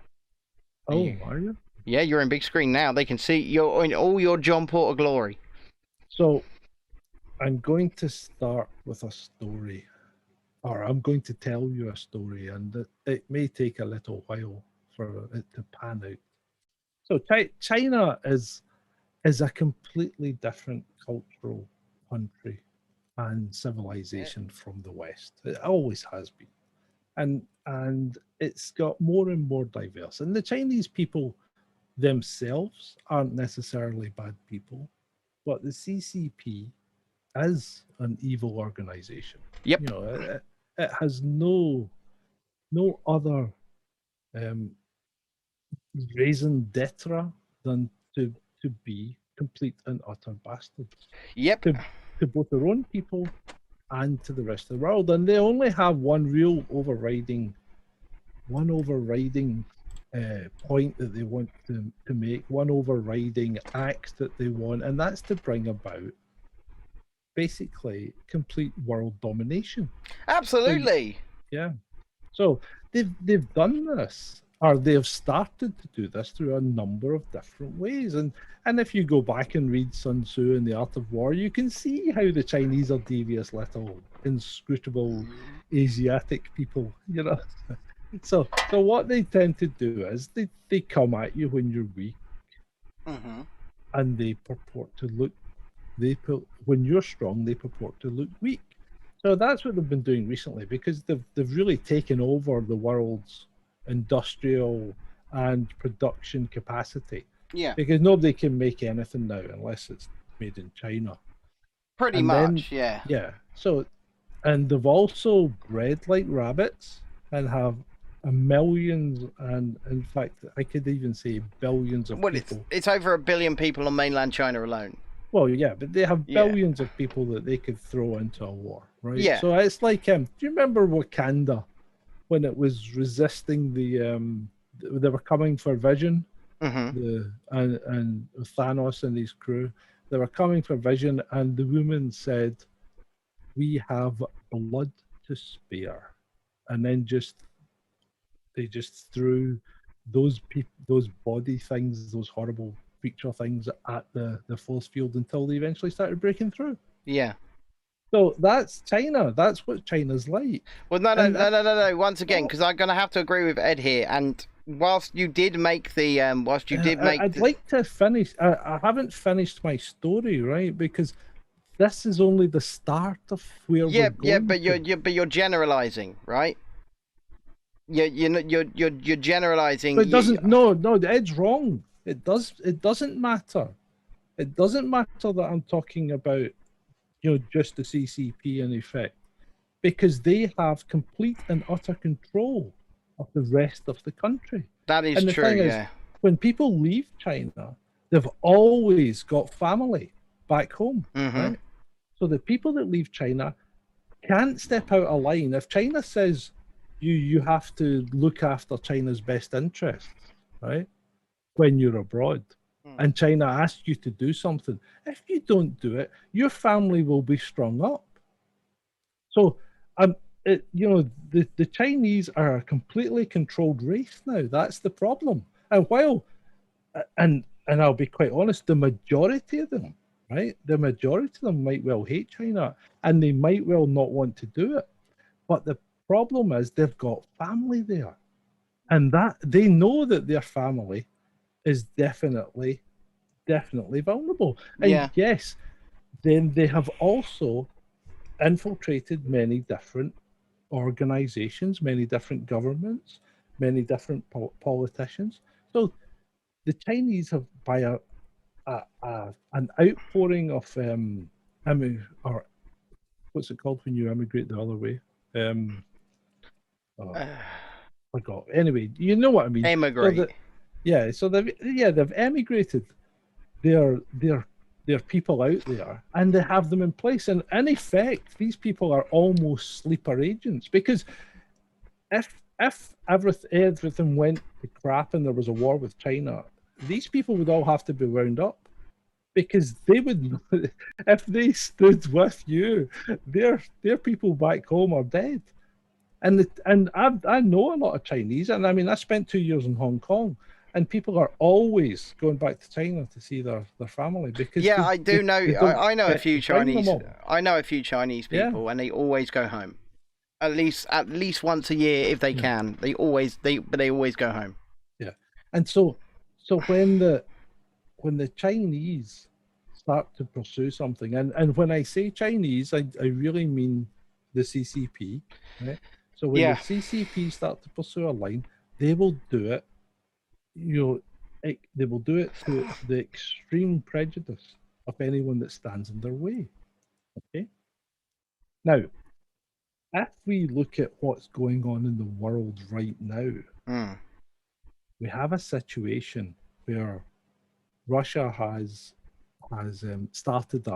Oh, are you? Yeah, you're in big screen now. They can see you're in all your John Porter glory. So, I'm going to start with a story. Or I'm going to tell you a story, and it may take a little while for it to pan out. So China is a completely different cultural country and civilization from the West. It always has been. And it's got more and more diverse. And the Chinese people themselves aren't necessarily bad people, but the CCP is an evil organization. Yep. You know, it has no other raison d'etre than to be complete and utter bastards. Yep. To both their own people and to the rest of the world. And they only have one real overriding point that they want to make, one overriding act that they want, and that's to bring about basically complete world domination. Absolutely. So they've done this, or they have started to do this through a number of different ways. And if you go back and read Sun Tzu and The Art of War, you can see how the Chinese are devious little inscrutable Asiatic people, you know. So what they tend to do is they come at you when you're weak, and they purport to look. When you're strong, they purport to look weak. So that's what they've been doing recently, because they've really taken over the world's industrial and production capacity. Yeah. Because nobody can make anything now unless it's made in China. Pretty much, yeah. Yeah. So, and they've also bred like rabbits and have millions, and in fact, I could even say billions of people. It's over 1 billion people on mainland China alone. Well, yeah, but they have billions of people that they could throw into a war, right? Yeah. So it's like, do you remember Wakanda when it was resisting they were coming for Vision, and Thanos and his crew, they were coming for Vision, and the woman said, "We have blood to spare," and then they just threw those body things, those horrible creature things at the force field until they eventually started breaking through. Yeah. So that's China. That's what China's like. Well, no. Once again, because I'm going to have to agree with Ed here. And whilst you did make the, I'd like to finish. I haven't finished my story, right? Because this is only the start of where we're going. Yeah, but you're generalizing, right? You're generalizing. But it doesn't. No, Ed's wrong. It doesn't matter. It doesn't matter that I'm talking about, just the CCP in effect, because they have complete and utter control of the rest of the country. That is And the true, thing is, yeah. when people leave China, they've always got family back home, right? So the people that leave China can't step out of line. If China says you have to look after China's best interests, right, when you're abroad, and China asks you to do something, if you don't do it, your family will be strung up. So, the Chinese are a completely controlled race now. That's the problem. And and I'll be quite honest, the majority of them, right? The majority of them might well hate China, and they might well not want to do it. But the problem is they've got family there, and that they know that their family is definitely vulnerable. And yes, then they have also infiltrated many different organizations, many different governments, many different politicians. So the Chinese have, by an outpouring of or what's it called when you emigrate the other way? Forgot. Anyway, you know what I mean. Emigrate. So they've emigrated their people out there, and they have them in place. And in effect, these people are almost sleeper agents, because if everything went to crap and there was a war with China, these people would all have to be wound up, because they would, if they stood with you, their people back home are dead. And I know a lot of Chinese, and I mean, I spent 2 years in Hong Kong, and people are always going back to China to see their family, because I do know. I know a few Chinese. I know a few Chinese people, and they always go home. At least once a year if they can. They always go home. Yeah, and so when the Chinese start to pursue something, and when I say Chinese, I really mean the CCP, right? So when the CCP start to pursue a line, they will do it. They will do it to the extreme prejudice of anyone that stands in their way. Okay. Now, if we look at what's going on in the world right now, we have a situation where Russia has started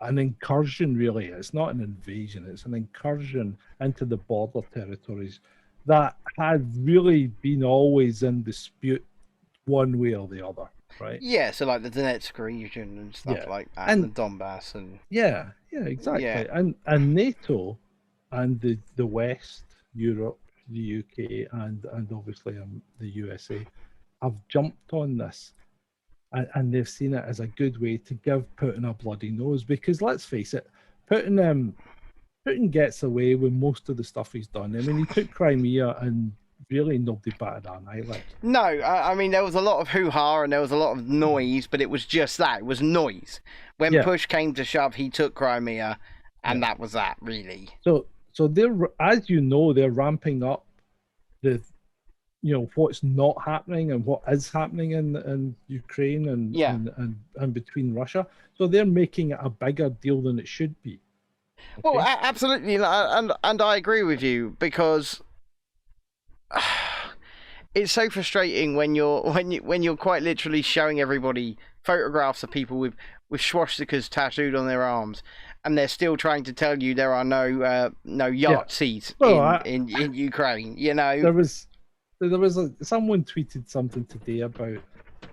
an incursion. Really, it's not an invasion; it's an incursion into the border territories that had really been always in dispute one way or the other, right? Yeah, so like the Donetsk region and stuff like that, and the Donbass, and exactly. Yeah. And NATO and the West, Europe, the UK, and obviously the USA have jumped on this, and they've seen it as a good way to give Putin a bloody nose, because let's face it, Putin gets away with most of the stuff he's done. I mean, he took Crimea, and really nobody batted an eyelid. No, I mean, there was a lot of hoo-ha and there was a lot of noise, but it was just that. It was noise. When push came to shove, he took Crimea, and that was that, really. So they're, as you know, they're ramping up what's not happening and what is happening in Ukraine and between Russia. So they're making it a bigger deal than it should be. Okay? Well, absolutely, and I agree with you, because it's so frustrating when you're quite literally showing everybody photographs of people with swastikas tattooed on their arms, and they're still trying to tell you there are no Yahtzees in Ukraine. There was someone tweeted something today about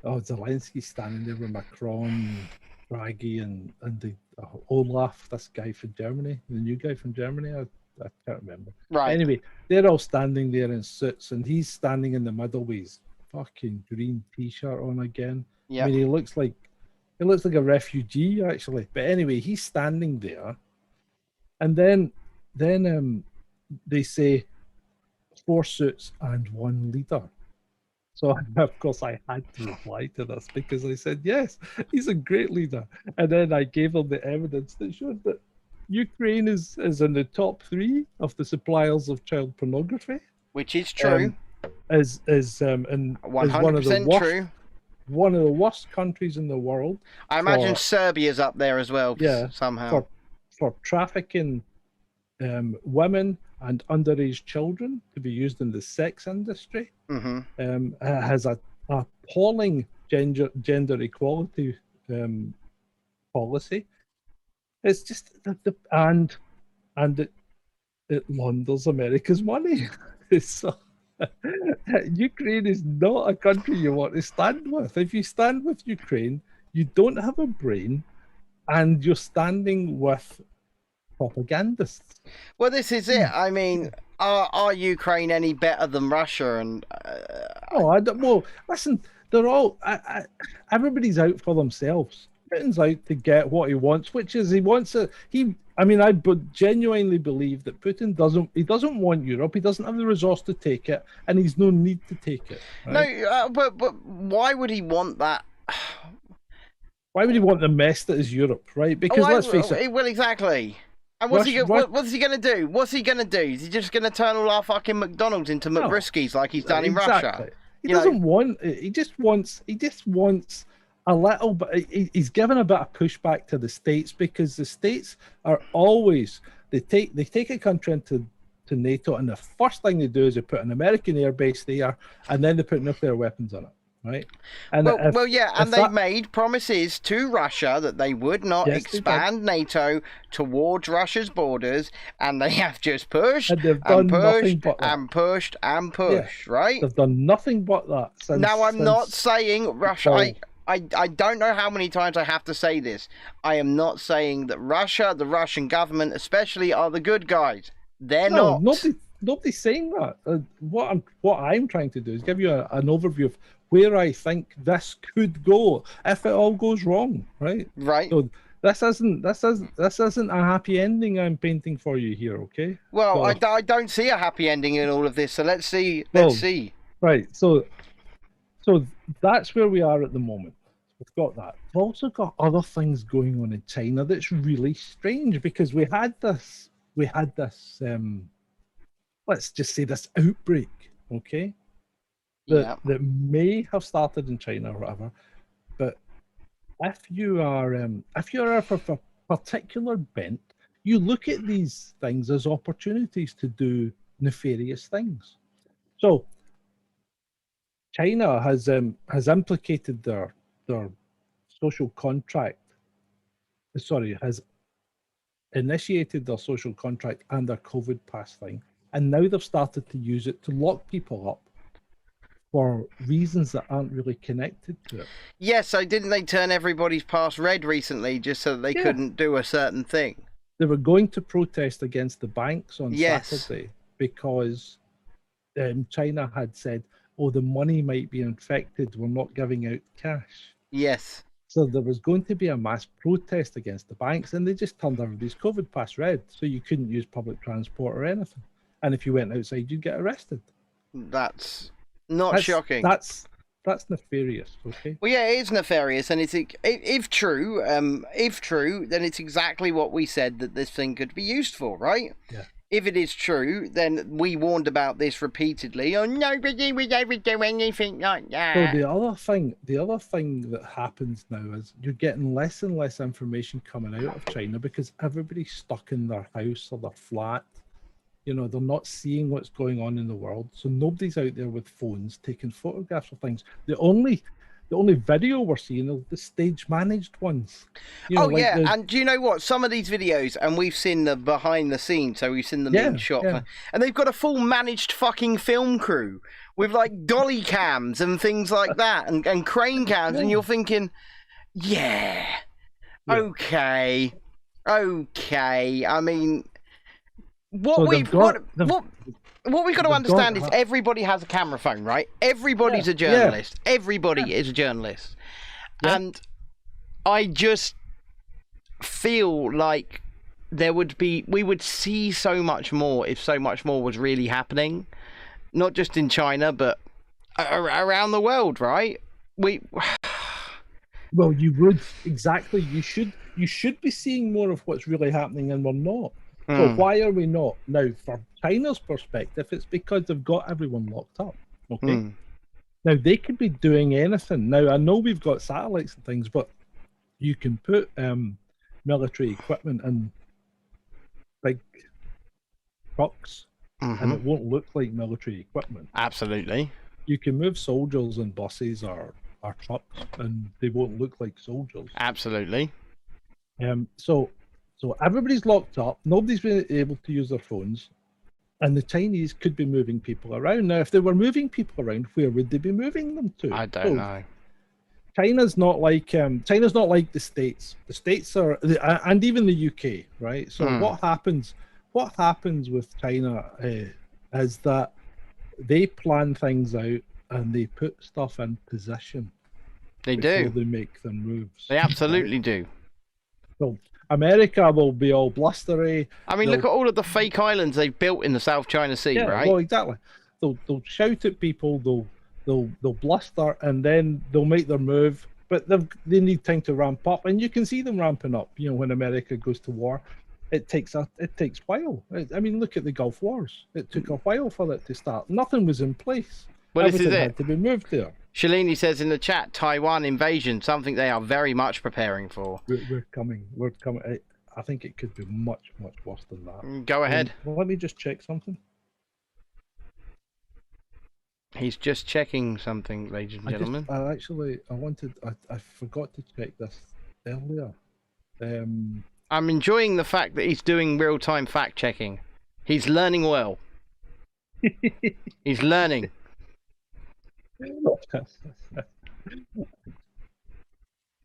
Zelensky standing there with Macron, Draghi, and the Olaf, this guy from Germany, the new guy from Germany. I can't remember. Right. Anyway, they're all standing there in suits, and he's standing in the middle with his fucking green T-shirt on again. Yeah. I mean, he looks like a refugee, actually. But anyway, he's standing there, and then they say 4 suits and 1 leader. So of course I had to reply to this, because I said, yes, he's a great leader. And then I gave them the evidence that showed that Ukraine is in the top 3 of the suppliers of child pornography, which is true. Is 100% true. one of the worst countries in the world. I imagine Serbia's up there as well. Yeah, somehow for trafficking women and underage children to be used in the sex industry. Has a appalling gender equality policy. It's just and it launders America's money. So Ukraine is not a country you want to stand with. If you stand with Ukraine, you don't have a brain, and you're standing with propagandists. Well, this is it. I mean, are Ukraine any better than Russia? And oh, I don't. Well, listen, they're all. Everybody's out for themselves. Putin's out to get what he wants, which is he wants a he. I mean, I genuinely believe that Putin doesn't want Europe. He doesn't have the resource to take it, and he's no need to take it. Right? No, but why would he want that? Why would he want the mess that is Europe, right? Because let's face it. Well, exactly. And what's he going to do? What's he going to do? Is he just going to turn all our fucking McDonald's into McBriskies like he's done in Russia? He doesn't want. He just wants a little bit. He's given a bit of pushback to the states, because the states are always they take a country into NATO, and the first thing they do is they put an American air base there, and then they put nuclear weapons on it, right? And they've made promises to Russia that they would not expand NATO towards Russia's borders, and they have just pushed and pushed, right? They've done nothing but that. Now, I'm not saying Russia. I don't know how many times I have to say this. I am not saying that Russia, the Russian government especially, are the good guys. They're not. Nobody's saying that. What I'm trying to do is give you an overview of where I think this could go if it all goes wrong, right? Right. So this isn't a happy ending I'm painting for you here, okay? Well, I don't see a happy ending in all of this. So let's see. Right. So that's where we are at the moment. We've got that. We've also got other things going on in China that's really strange, because we had this let's just say this outbreak, okay? That may have started in China or whatever. But if you are of a particular bent, you look at these things as opportunities to do nefarious things. So China has implicated their social contract. Has initiated their social contract and their COVID pass thing, and now they've started to use it to lock people up for reasons that aren't really connected to it. Yes, so didn't they turn everybody's pass red recently just so that they couldn't do a certain thing? They were going to protest against the banks on Saturday because China had said, oh, the money might be infected, we're not giving out cash. Yes. So there was going to be a mass protest against the banks, and they just turned everybody's COVID pass red, so you couldn't use public transport or anything. And if you went outside, you'd get arrested. That's not shocking. That's nefarious, okay? Well, yeah, it is nefarious, and it's if true, then it's exactly what we said that this thing could be used for, right? Yeah. If it is true, then we warned about this repeatedly. Oh, nobody would ever do anything like that. So the other thing that happens now is you're getting less and less information coming out of China because everybody's stuck in their house or their flat. You know, they're not seeing what's going on in the world. So nobody's out there with phones taking photographs of things. The only video we're seeing are the stage managed ones. You know, and do you know what? Some of these videos, and we've seen the behind the scenes, so we've seen them being shot, and they've got a full managed fucking film crew with like dolly cams and things like that, and crane cams, and you're thinking, okay. I mean, what we've got to understand is everybody has a camera phone, right? Everybody's a journalist. Everybody is a journalist. Yeah. And I just feel like we would see so much more if so much more was really happening. Not just in China, but around the world, right? Well, you would, exactly. You should be seeing more of what's really happening, and we're not. So why are we not? Now, from China's perspective, it's because they've got everyone locked up. Okay. Now, they could be doing anything. Now, I know we've got satellites and things, but you can put military equipment in big trucks, and it won't look like military equipment. Absolutely. You can move soldiers in buses or trucks, and they won't look like soldiers. Absolutely. So everybody's locked up. Nobody's been able to use their phones. And the Chinese could be moving people around. Now, if they were moving people around, where would they be moving them to? I don't know. China's not like the States. The States are, and even the UK, right? So what happens with China is that they plan things out and they put stuff in position. They do. They make their moves. They absolutely do. So America will be all blustery. I mean, look at all of the fake islands they've built in the South China Sea, right? Well, exactly. They'll shout at people. They'll bluster, and then they'll make their move. But they need time to ramp up, and you can see them ramping up. You know, when America goes to war, it takes a while. I mean, look at the Gulf Wars. It took a while for that to start. Nothing was in place. Well, this is Everything it. had to be moved there. Shalini says in the chat, Taiwan invasion, something they are very much preparing for. We're coming. We're coming. I think it could be much worse than that. Go ahead. Well, let me just check something. He's just checking something, ladies and gentlemen. I forgot to check this earlier. I'm enjoying the fact that he's doing real-time fact-checking. He's learning well. He's learning.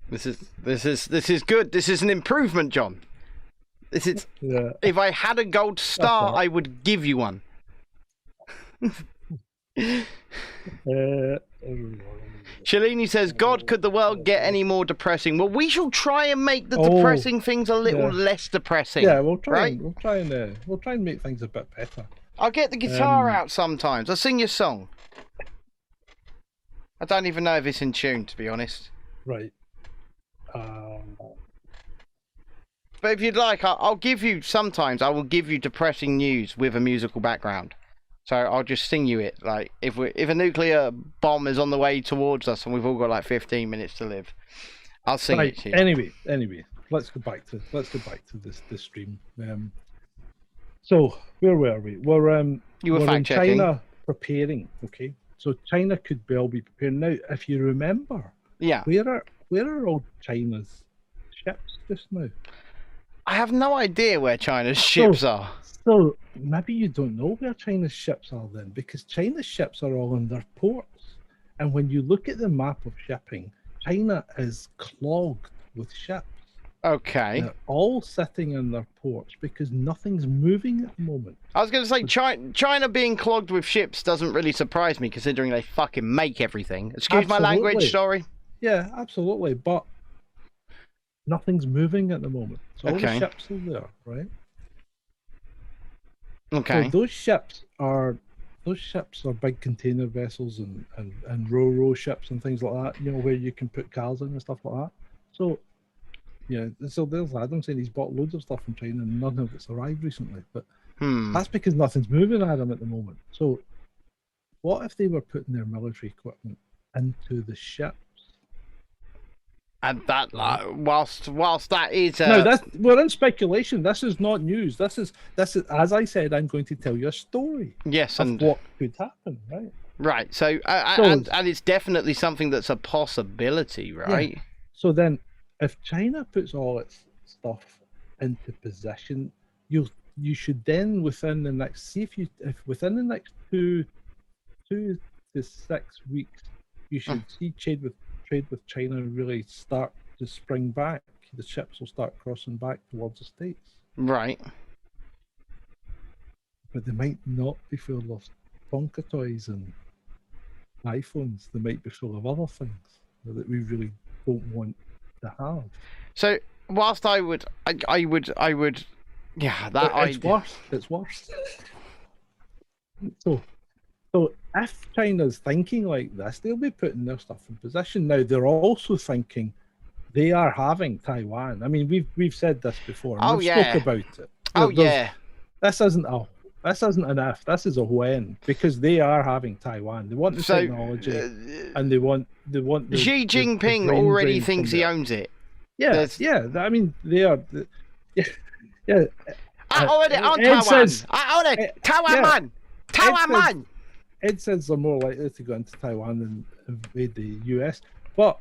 This is good. This is an improvement, John. This is. Yeah. If I had a gold star, I would give you one. Shalini says, God, could the world get any more depressing? Well, we shall try and make the depressing things a little less depressing. Yeah, we'll try. Right? We'll try and make things a bit better. I'll get the guitar out sometimes. I'll sing your song. I don't even know if it's in tune, to be honest. Right. But if you'd like, I'll give you, sometimes I will give you depressing news with a musical background. So I'll just sing you it. Like, if a nuclear bomb is on the way towards us and we've all got like 15 minutes to live, I'll sing it to you. Anyway, let's go back to this stream. So where were we? You were we're in fact-checking. China preparing, okay? So China could well be preparing. Now, if you remember, Yeah. where are all China's ships just now? I have no idea where China's ships are. So maybe you don't know where China's ships are then, because China's ships are all in their ports. And when you look at the map of shipping, China is clogged with ships. Okay. They're all sitting in their ports because nothing's moving at the moment. I was going to say, China being clogged with ships doesn't really surprise me, considering they fucking make everything. Excuse my language, sorry. Yeah, absolutely. But nothing's moving at the moment. So all the ships are there, right? Okay. So those ships are big container vessels and ro-ro ships and things like that, you know, where you can put cars in and stuff like that. So yeah, so there's Adam saying he's bought loads of stuff from China and none of it's arrived recently. But that's because nothing's moving, Adam, at the moment. So what if they were putting their military equipment into the ships? And that, whilst that is... No, we're in speculation. This is not news. This is, as I said, I'm going to tell you a story. Yes, of what could happen, right? Right. So, and it's definitely something that's a possibility, right? Yeah. So then, if China puts all its stuff into position, you should then within the next if within the next 2 to 6 weeks, you should see trade with China really start to spring back. The ships will start crossing back towards the States. Right. But they might not be full of Tonka toys and iPhones. They might be full of other things that we really don't want to have. So whilst I would, yeah, that it's worse. So if China's thinking like this, they'll be putting their stuff in position. Now they're also thinking they are having Taiwan. I mean, we've said this before. We've spoke about it. This isn't This isn't an if. This is a when, because they are having Taiwan. They want the So, technology, and they want the Xi the Jinping brain already drain thinks from he there. owns it. Yeah, yeah. I mean, they are. Yeah, yeah. I own it on Ed Taiwan. says- I own it. Taiwan yeah. man. Taiwan says- man. Ed says they're more likely to go into Taiwan than invade the US. But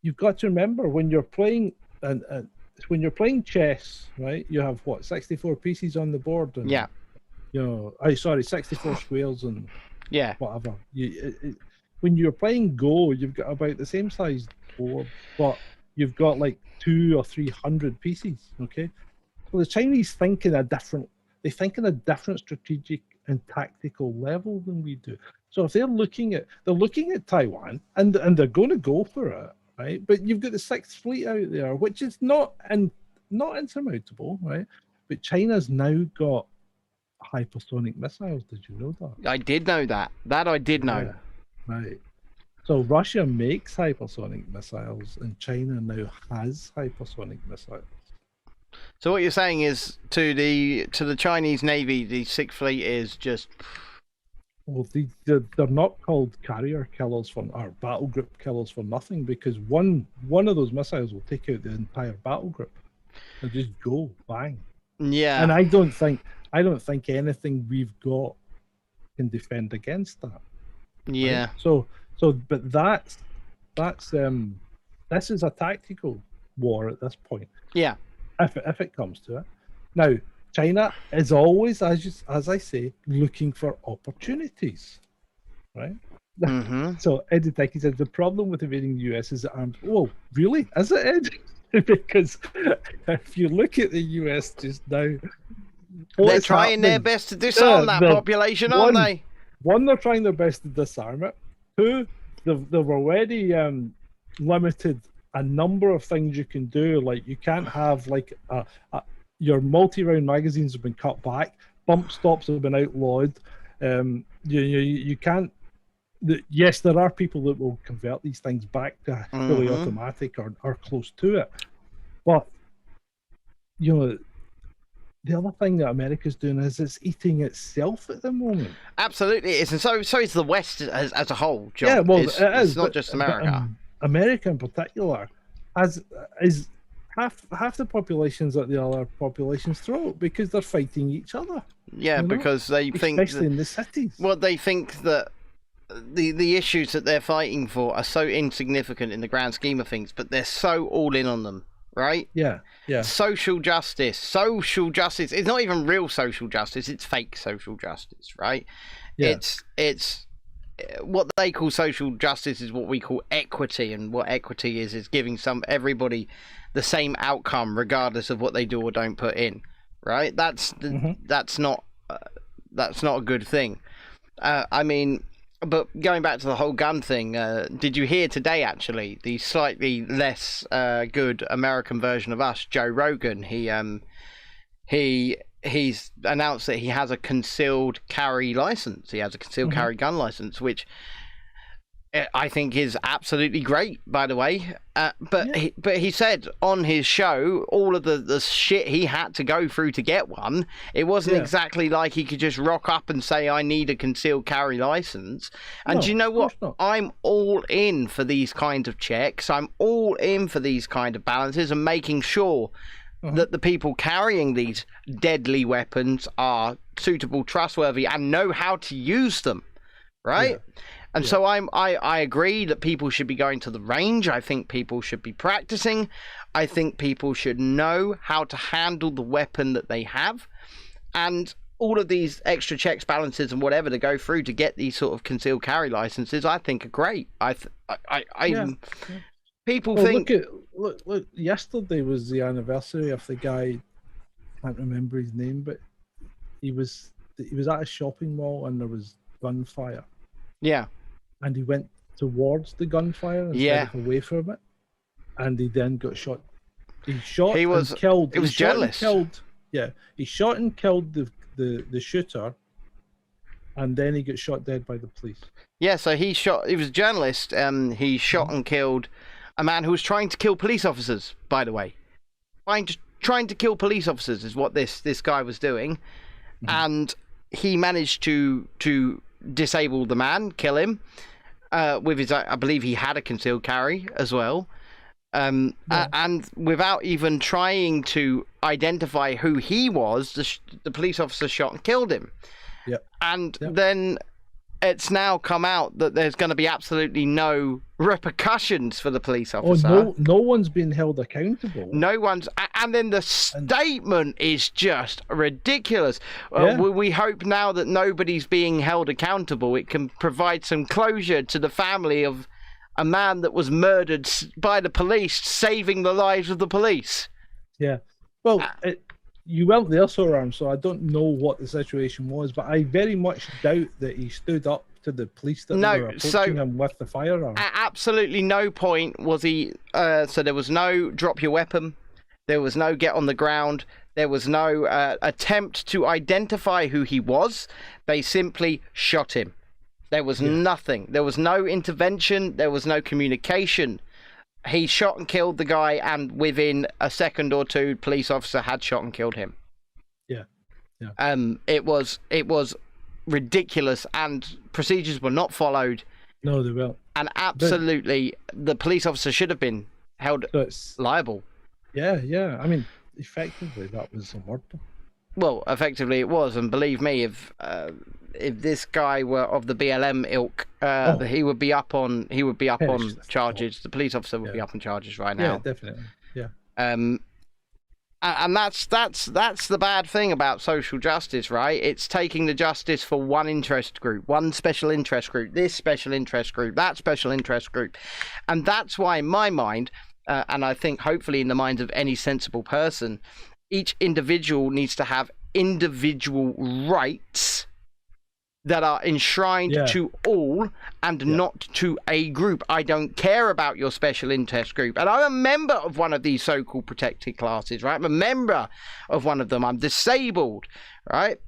you've got to remember, when you're playing when you're playing chess, right? You have what, 64 pieces on the board, and Yeah. you know, 64 squares and Yeah. whatever. When you're playing Go, you've got about the same size board, but you've got like 200 or 300 pieces. Okay, so the Chinese think in a different. They think in a different strategic and tactical level than we do. So if they're looking at Taiwan, and they're going to go for it, right? But you've got the Sixth Fleet out there, which is not insurmountable, right? But China's now got hypersonic missiles. Did you know that? I did know that. That I did know. Yeah, right. So Russia makes hypersonic missiles, and China now has hypersonic missiles. So what you're saying is, to the Chinese Navy, the Sixth Fleet is just. Well, they're not called carrier killers or battle group killers for nothing, because one of those missiles will take out the entire battle group. They'll just go bang. Yeah. And I don't think anything we've got can defend against that. Yeah. Right? But that's this is a tactical war at this point. Yeah. If it comes to it. Now, China is always, as I say, looking for opportunities, right? Mm-hmm. So Ed Teki said the problem with invading the US is that arms. Oh, really? Is it, Ed? Because if you look at the US just now, they're trying their best to disarm that population, aren't they? One, they're trying their best to disarm it. Two, they've already limited a number of things you can do. Like, you can't have like your multi-round magazines have been cut back. Bump stops have been outlawed. You can't. Yes, there are people that will convert these things back to fully automatic or close to it. But you know, the other thing that America's doing is it's eating itself at the moment. Absolutely, it is, and so is the West as a whole, John. Yeah, well, it's not just America. America in particular is half the populations at the other population's throat, because they're fighting each other. Yeah, you know? Because they think, especially in the cities. Well, they think that the issues that they're fighting for are so insignificant in the grand scheme of things, but they're so all in on them, right? Yeah, yeah. Social justice. It's not even real social justice. It's fake social justice, right? Yeah. It's what they call social justice is what we call equity, and what equity is giving everybody the same outcome regardless of what they do or don't put in, right? That's not a good thing. I mean, but going back to the whole gun thing, did you hear today actually the slightly less good American version of us, Joe Rogan? He's announced that he has a concealed carry license. He has a concealed carry gun license, which I think is absolutely great, by the way. But he said on his show all of the shit he had to go through to get one. It wasn't exactly like he could just rock up and say, I need a concealed carry license. And do you know what? I'm all in for these kinds of checks. I'm all in for these kind of balances and making sure that the people carrying these deadly weapons are suitable, trustworthy, and know how to use them, right? Yeah. And so I agree that people should be going to the range. I think people should be practicing. I think people should know how to handle the weapon that they have. And all of these extra checks, balances, and whatever to go through to get these sort of concealed carry licenses, I think are great. People think. Look! Yesterday was the anniversary of the guy. I can't remember his name, but he was at a shopping mall and there was gunfire. Yeah. And he went towards the gunfire instead of away from it, and he then got shot. He was killed. It was journalist. He shot and killed the shooter, and then he got shot dead by the police. Yeah, so he was a journalist. He shot and killed a man who was trying to kill police officers, by the way. Trying to kill police officers is what this guy was doing. And he managed to disable the man, kill him. With his, I believe he had a concealed carry as well. And without even trying to identify who he was, the police officer shot and killed him. Yep. And then it's now come out that there's going to be absolutely no repercussions for the police officer. Oh, no one's been held accountable. No one's, and then the statement is just ridiculous. Yeah. We hope now that nobody's being held accountable. It can provide some closure to the family of a man that was murdered by the police, saving the lives of the police. Yeah. Well, you weren't there, so I don't know what the situation was, but I very much doubt that he stood up to the police that were approaching him with the firearm. At absolutely no point was he. So there was no drop your weapon. There was no get on the ground. There was no attempt to identify who he was. They simply shot him. There was nothing. There was no intervention. There was no communication. He shot and killed the guy, and within a second or two, police officer had shot and killed him. Yeah. It was ridiculous, and procedures were not followed. No, they weren't. And absolutely, the police officer should have been held liable. Yeah. I mean, effectively, that was a murder. Well, effectively, it was, and believe me, if this guy were of the BLM ilk, he would be up on charges. The police officer would be up on charges right now. Yeah, definitely. Yeah. And that's the bad thing about social justice, right? It's taking the justice for one interest group, one special interest group, this special interest group, that special interest group, and that's why, in my mind, and I think hopefully in the minds of any sensible person, each individual needs to have individual rights that are enshrined to all and not to a group. I don't care about your special interest group. And I'm a member of one of these so-called protected classes, right? I'm a member of one of them. I'm disabled, right?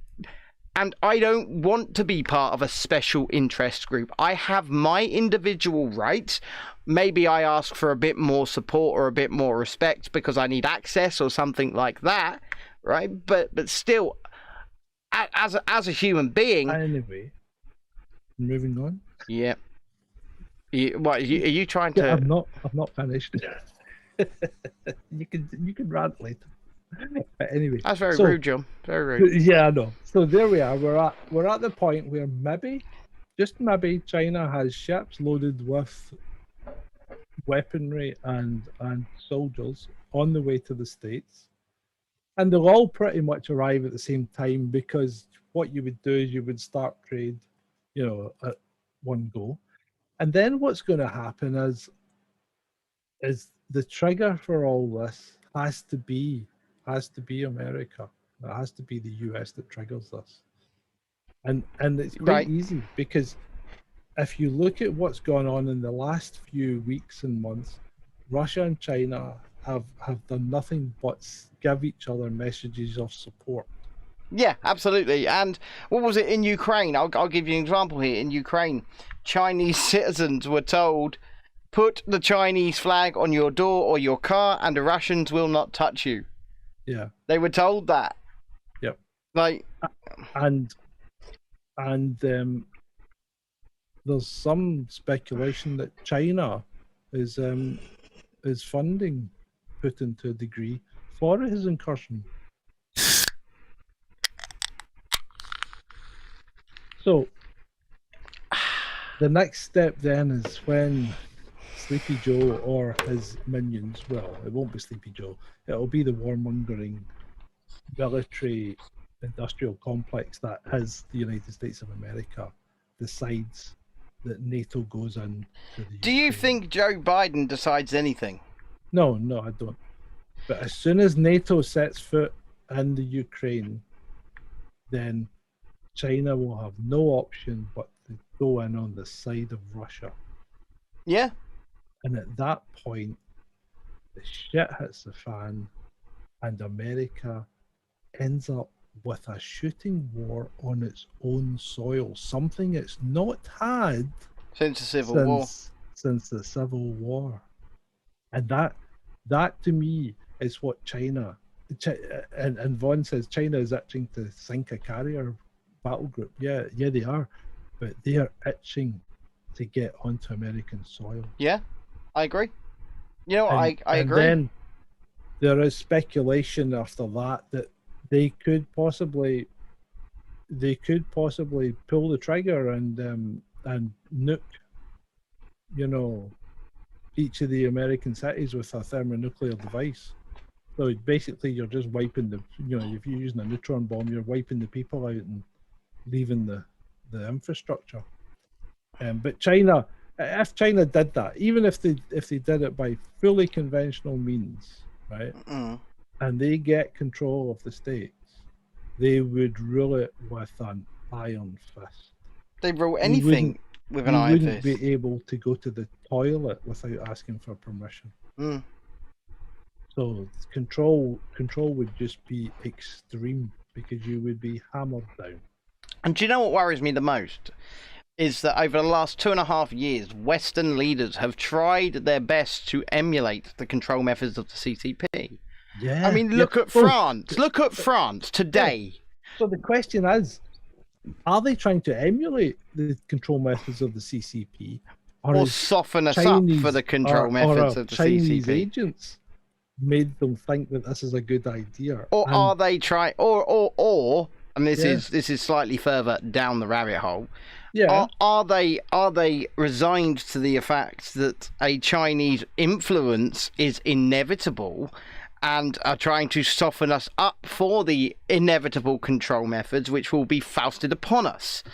And I don't want to be part of a special interest group. I have my individual rights. Maybe I ask for a bit more support or a bit more respect because I need access or something like that, right? But still, as a human being. Anyway, moving on. Yeah. Are you trying to? I'm not finished. You can rant later. But anyway, that's very rude, John. Very rude. Yeah, I know. So there we are. We're at the point where just maybe, China has ships loaded with weaponry and soldiers on the way to the States, and they'll all pretty much arrive at the same time, because what you would do is you would start trade, at one go, and then what's going to happen is the trigger for all this has to be America. It has to be the US that triggers this, and it's quite easy, because if you look at what's gone on in the last few weeks and months, Russia and China have done nothing but give each other messages of support. Yeah, absolutely. And what was it in Ukraine? I'll give you an example here. In Ukraine, Chinese citizens were told, put the Chinese flag on your door or your car and the Russians will not touch you. Yeah. They were told that. Yep. And there's some speculation that China is funding Putin to a degree for his incursion. So the next step then is when Sleepy Joe or his minions, well, it won't be Sleepy Joe, it'll be the warmongering military industrial complex that has the United States of America, decides that NATO goes in to the Do you think Joe Biden decides anything? No, I don't. But as soon as NATO sets foot in the Ukraine, then China will have no option but to go in on the side of Russia. Yeah. And at that point, the shit hits the fan, and America ends up with a shooting war on its own soil, something it's not had since the Civil War. Since the Civil War. And that to me is what China, and Vaughn says China is itching to sink a carrier battle group. Yeah, they are, but they are itching to get onto American soil. Yeah, I agree. You know, I And agree. then there is speculation after that they could possibly pull the trigger and nuke, each of the American cities with a thermonuclear device. So basically, you're just wiping if you're using a neutron bomb, you're wiping the people out and leaving the infrastructure. But China, if China did that, even if they did it by fully conventional means, right, and they get control of the states, they would rule it with an iron fist. They rule anything with an iron fist. You wouldn't be able to go to the toilet without asking for permission. So control would just be extreme because you would be hammered down. And do you know what worries me the most? Is that over the last 2.5 years, Western leaders have tried their best to emulate the control methods of the CCP. Yeah. I mean, look at France. Look at France today. So the question is, are they trying to emulate the control methods of the CCP? Or soften us up for the control methods of the Chinese CCP? Agents made them think that this is a good idea. Or are they trying... Or and this is slightly further down the rabbit hole. Yeah. Are they resigned to the fact that a Chinese influence is inevitable and are trying to soften us up for the inevitable control methods which will be foisted upon us?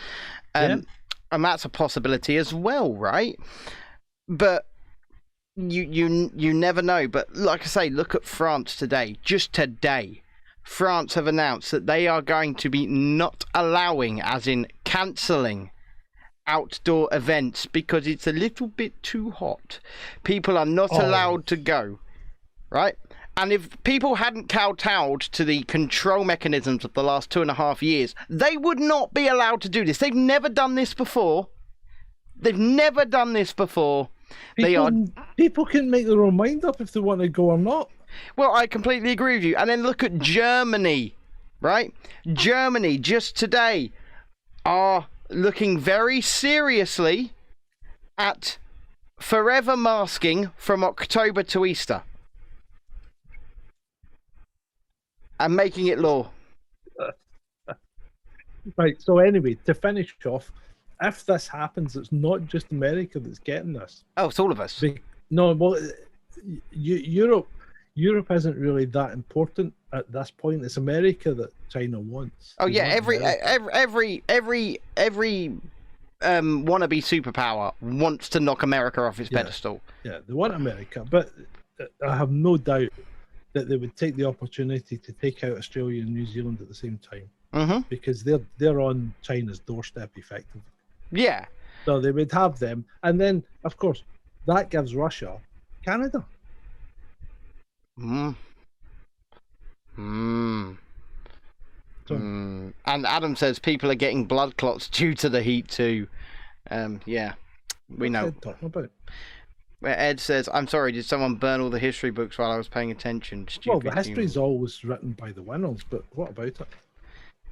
And that's a possibility as well, right? But you never know. But like I say, look at France today. Just today, France have announced that they are going to be not allowing, as in cancelling, outdoor events because it's a little bit too hot. People are not allowed to go, right? And if people hadn't kowtowed to the control mechanisms of the last 2.5 years, they would not be allowed to do this. They've never done this before. People can make their own mind up if they want to go or not. Well, I completely agree with you. And then look at Germany, right? Germany just today are looking very seriously at forever masking from October to Easter and making it law. Right, so anyway, to finish off, if this happens, it's not just America that's getting this. Oh, it's all of us. Europe isn't really that important at this point. It's America that China wants. Oh yeah, every wannabe superpower wants to knock America off its pedestal. Yeah, they want America, but I have no doubt that they would take the opportunity to take out Australia and New Zealand at the same time, because they're on China's doorstep effectively. Yeah. So they would have them, and then of course that gives Russia Canada. And Adam says people are getting blood clots due to the heat too. Yeah, we know. What's Ed talking about? Where Ed says, "I'm sorry, did someone burn all the history books while I was paying attention?" Stupid well, the history's always written by the winners, but what about it?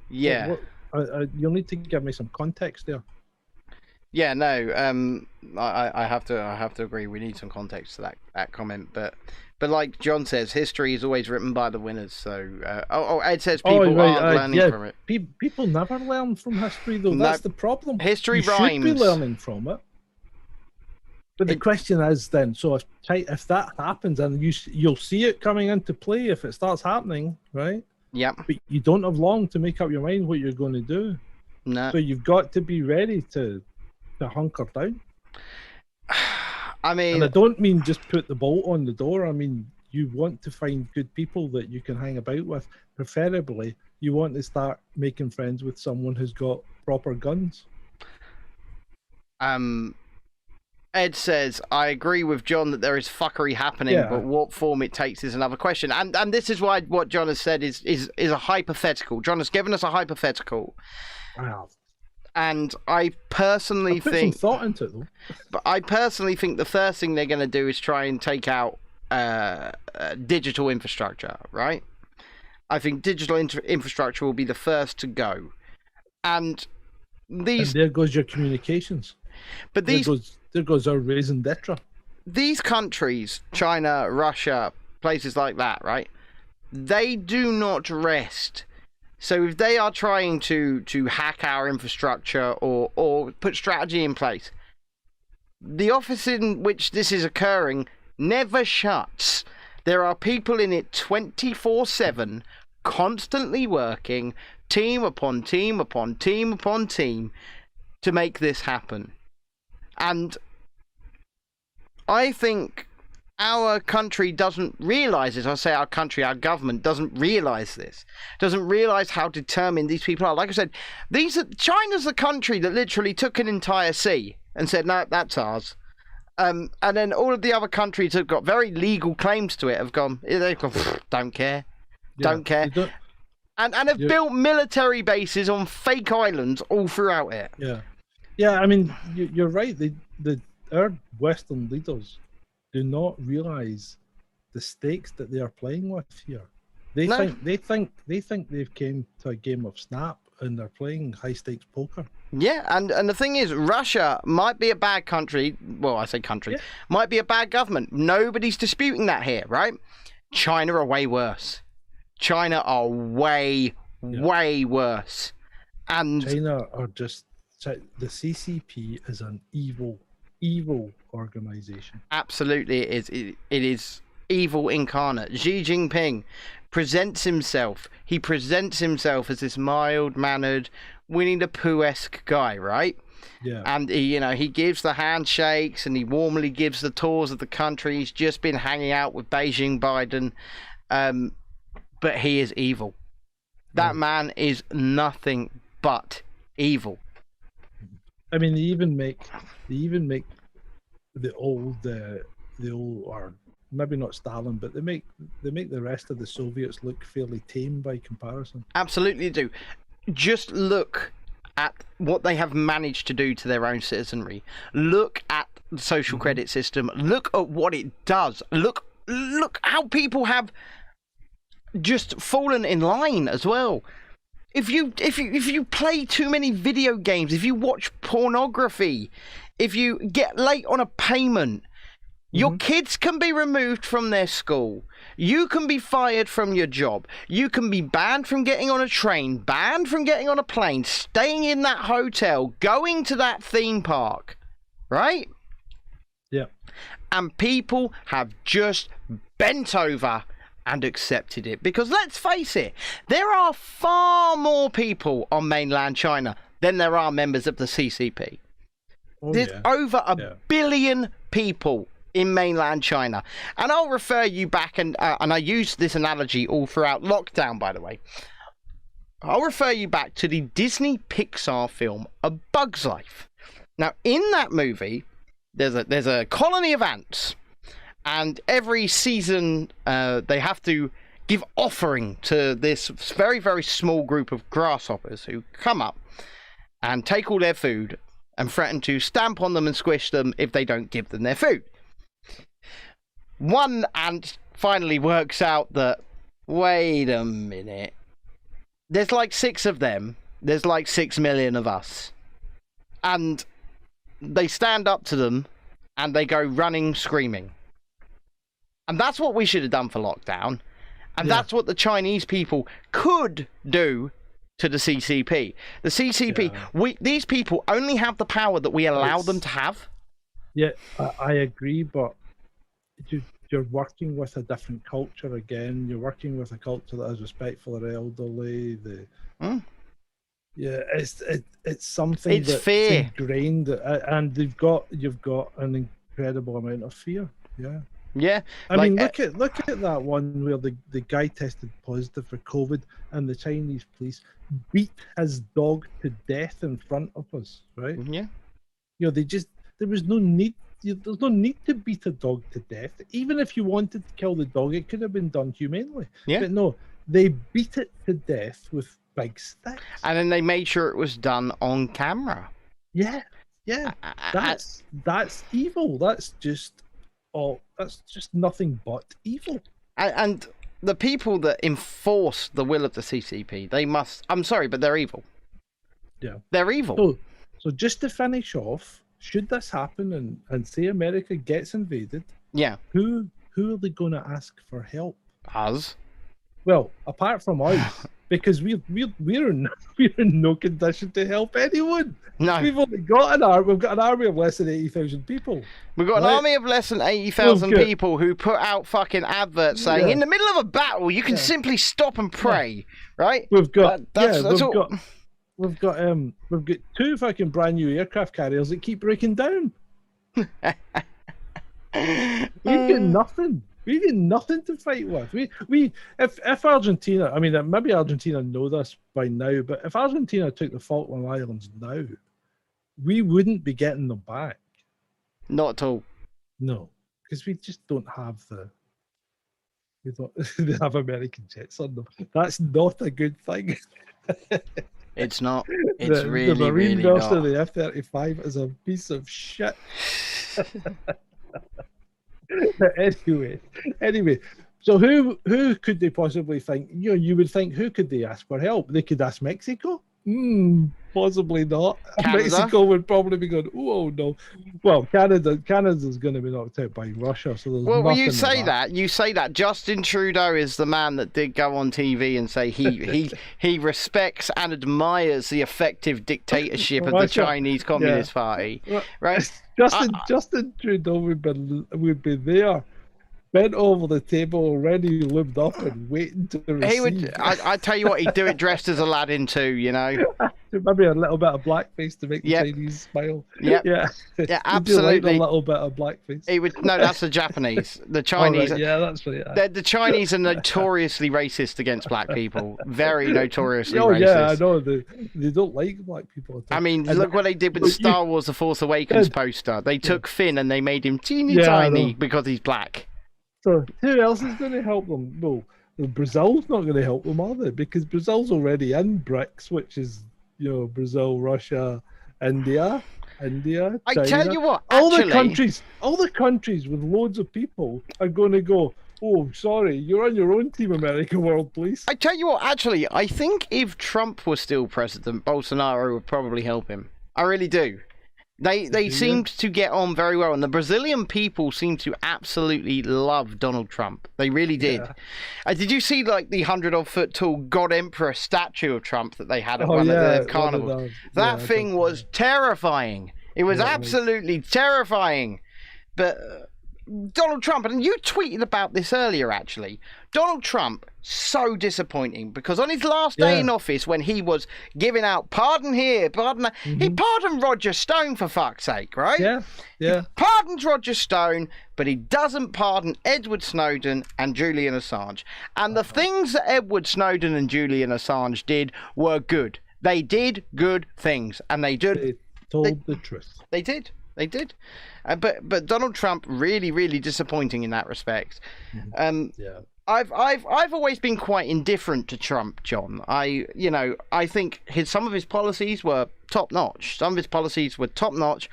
Yeah. You'll need to give me some context there. Yeah, no. I have to agree. We need some context to that comment, but like John says, history is always written by the winners. So, Ed says people aren't learning from it. People never learn from history, though. That's the problem. History you rhymes. Should be learning from it. But the question is then, so if that happens, and you'll see it coming into play if it starts happening, right? Yeah. But you don't have long to make up your mind what you're going to do. No. So you've got to be ready to hunker down. I mean, and I don't mean just put the bolt on the door. I mean, you want to find good people that you can hang about with. Preferably, you want to start making friends with someone who's got proper guns. Ed says, I agree with John that there is fuckery happening, but what form it takes is another question. And this is why what John has said is a hypothetical. John has given us a hypothetical. Wow. And I personally put think... some thought into it, though. But I personally think the first thing they're going to do is try and take out digital infrastructure, right? I think digital infrastructure will be the first to go. And And these, there goes your communications. but There goes our raison d'etre. these countries, China, Russia, places like that, right? They do not rest. So if they are trying to hack our infrastructure or put strategy in place, the office in which this is occurring never shuts. There are people in it 24/7, constantly working, team upon team upon team upon team, to make this happen. And I think our country doesn't realise this. I say our country, our government doesn't realise this. Doesn't realise how determined these people are. Like I said, China's the country that literally took an entire sea and said, no, that's ours. And then all of the other countries have got very legal claims to it, have gone, don't care. Don't care. And have built military bases on fake islands all throughout it. Yeah. Yeah, I mean, you're right. Our Western leaders do not realise the stakes that they are playing with here. They think they've came to a game of Snap and they're playing high stakes poker. Yeah, and the thing is, Russia might be a bad country. Well, I say country. Yeah. Might be a bad government. Nobody's disputing that here, right? China are way worse. China are way worse. And China are just... The CCP is an evil organization. Absolutely, it is. It is evil incarnate. Xi Jinping presents himself. He presents himself as this mild-mannered, Winnie-the-Pooh-esque guy, right? Yeah. And he gives the handshakes and he warmly gives the tours of the country. He's just been hanging out with Beijing Biden, but he is evil. That man is nothing but evil. I mean, they even make the old, or maybe not Stalin, but they make the rest of the Soviets look fairly tame by comparison. Absolutely do. Just look at what they have managed to do to their own citizenry. Look at the social credit system. Look at what it does. Look how people have just fallen in line as well. If you play too many video games, if you watch pornography, if you get late on a payment, your kids can be removed from their school. You can be fired from your job. You can be banned from getting on a train, banned from getting on a plane, staying in that hotel, going to that theme park, right? Yeah. And people have just bent over and accepted it, because let's face it, there are far more people on mainland China than there are members of the CCP. There's over a billion people in mainland China, and I'll refer you back, and I use this analogy all throughout lockdown, by the way. I'll refer you back to the Disney Pixar film A Bug's Life. Now, in that movie, there's a colony of ants. And every season, they have to give offering to this very, very small group of grasshoppers who come up and take all their food and threaten to stamp on them and squish them if they don't give them their food. One ant finally works out that, wait a minute, there's like 6 of them, there's like 6 million of us. And they stand up to them and they go running, screaming. And that's what we should have done for lockdown. And that's what the Chinese people could do to the CCP. The CCP, these people only have the power that we allow them to have. Yeah, I agree, but you're working with a different culture again. You're working with a culture that is respectful of the elderly. Yeah, it's something that's fear. Ingrained, and you've got an incredible amount of fear. Yeah. Yeah, I mean, look at that one where the guy tested positive for COVID, and the Chinese police beat his dog to death in front of us, right? Yeah. There was no need. There's no need to beat a dog to death. Even if you wanted to kill the dog, it could have been done humanely. Yeah. But no, they beat it to death with big sticks. And then they made sure it was done on camera. Yeah. That's evil. That's just nothing but evil. And the people that enforce the will of the CCP, I'm sorry, but they're evil. Yeah. They're evil. So just to finish off, should this happen and say America gets invaded, Yeah. who are they going to ask for help? Us. Well, apart from us, because we're in no condition to help anyone. No. We've only got an army. We've got an army of less than 80,000 people. We've got an army of less than 80,000 people who put out fucking adverts saying, in the middle of a battle, you can simply stop and pray, right? We've got We've got 2 fucking brand new aircraft carriers that keep breaking down. We've got nothing. We got nothing to fight with. If Argentina, I mean, maybe Argentina know this by now, but if Argentina took the Falkland Islands now, we wouldn't be getting them back. Not at all. No, because we just don't have they have American jets on them. That's not a good thing. It's not. It's the really, Marine really version not. of the F-35 is a piece of shit. Anyway, so who could they possibly think? You would think, who could they ask for help? They could ask Mexico. Possibly not. Canada? Mexico would probably be going, oh no. Well, Canada's going to be knocked out by Russia. So there's Well, nothing you say like that. You say that. Justin Trudeau is the man that did go on TV and say he respects and admires the effective dictatorship of the Chinese Communist Party, right? Justin Trudeau would be there, bent over the table, already lubed up and waiting to receive. He would. I tell you what, he'd do it dressed as Aladdin too. You know. Maybe a little bit of blackface to make the Chinese smile. Yep. Yeah. Absolutely. A little bit of blackface. He would. No, that's the Japanese. The Chinese. Right. Yeah, that's right. The Chinese are notoriously racist against black people. Very notoriously Oh racist. yeah, I know. They don't like black people at all. I mean, look what they did with the Star Wars: The Force Awakens poster. They took Finn and they made him teeny tiny because he's black. So who else is going to help them? Well, Brazil's not going to help them, are they? Because Brazil's already in BRICS, which is Brazil, Russia, India, China. I tell you what, all the countries with loads of people are going to go, oh, sorry, you're on your own, Team America World Police. I tell you what, actually, I think if Trump was still president, Bolsonaro would probably help him. I really do. They seemed to get on very well, and the Brazilian people seemed to absolutely love Donald Trump. They really did. Yeah. Did you see like the 100-odd-foot tall God Emperor statue of Trump that they had at one of the carnivals? That thing was terrifying. It was absolutely terrifying. But Donald Trump, and you tweeted about this earlier actually, Donald Trump, so disappointing, because on his last day in office, when he was giving out pardon here, pardon there, he pardoned Roger Stone, for fuck's sake, right? Yeah. He pardons Roger Stone, but he doesn't pardon Edward Snowden and Julian Assange. And the things that Edward Snowden and Julian Assange did were good. They did good things, and they told the truth. They did. They did. But Donald Trump, really, really disappointing in that respect. I've always been quite indifferent to Trump, John. I think some of his policies were top notch. Some of his policies were top notch.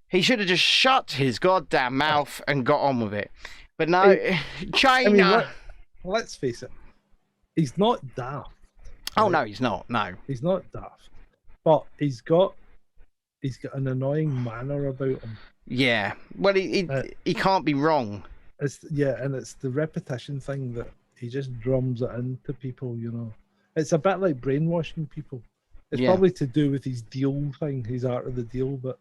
He should have just shut his goddamn mouth and got on with it. But no, China. I mean, let's face it, he's not daft. Oh no, he's not. No, he's not daft. But he's got an annoying manner about him. Yeah. Well, he can't be wrong. And it's the repetition thing that he just drums it into people, It's a bit like brainwashing people. It's probably to do with his deal thing, his art of the deal, but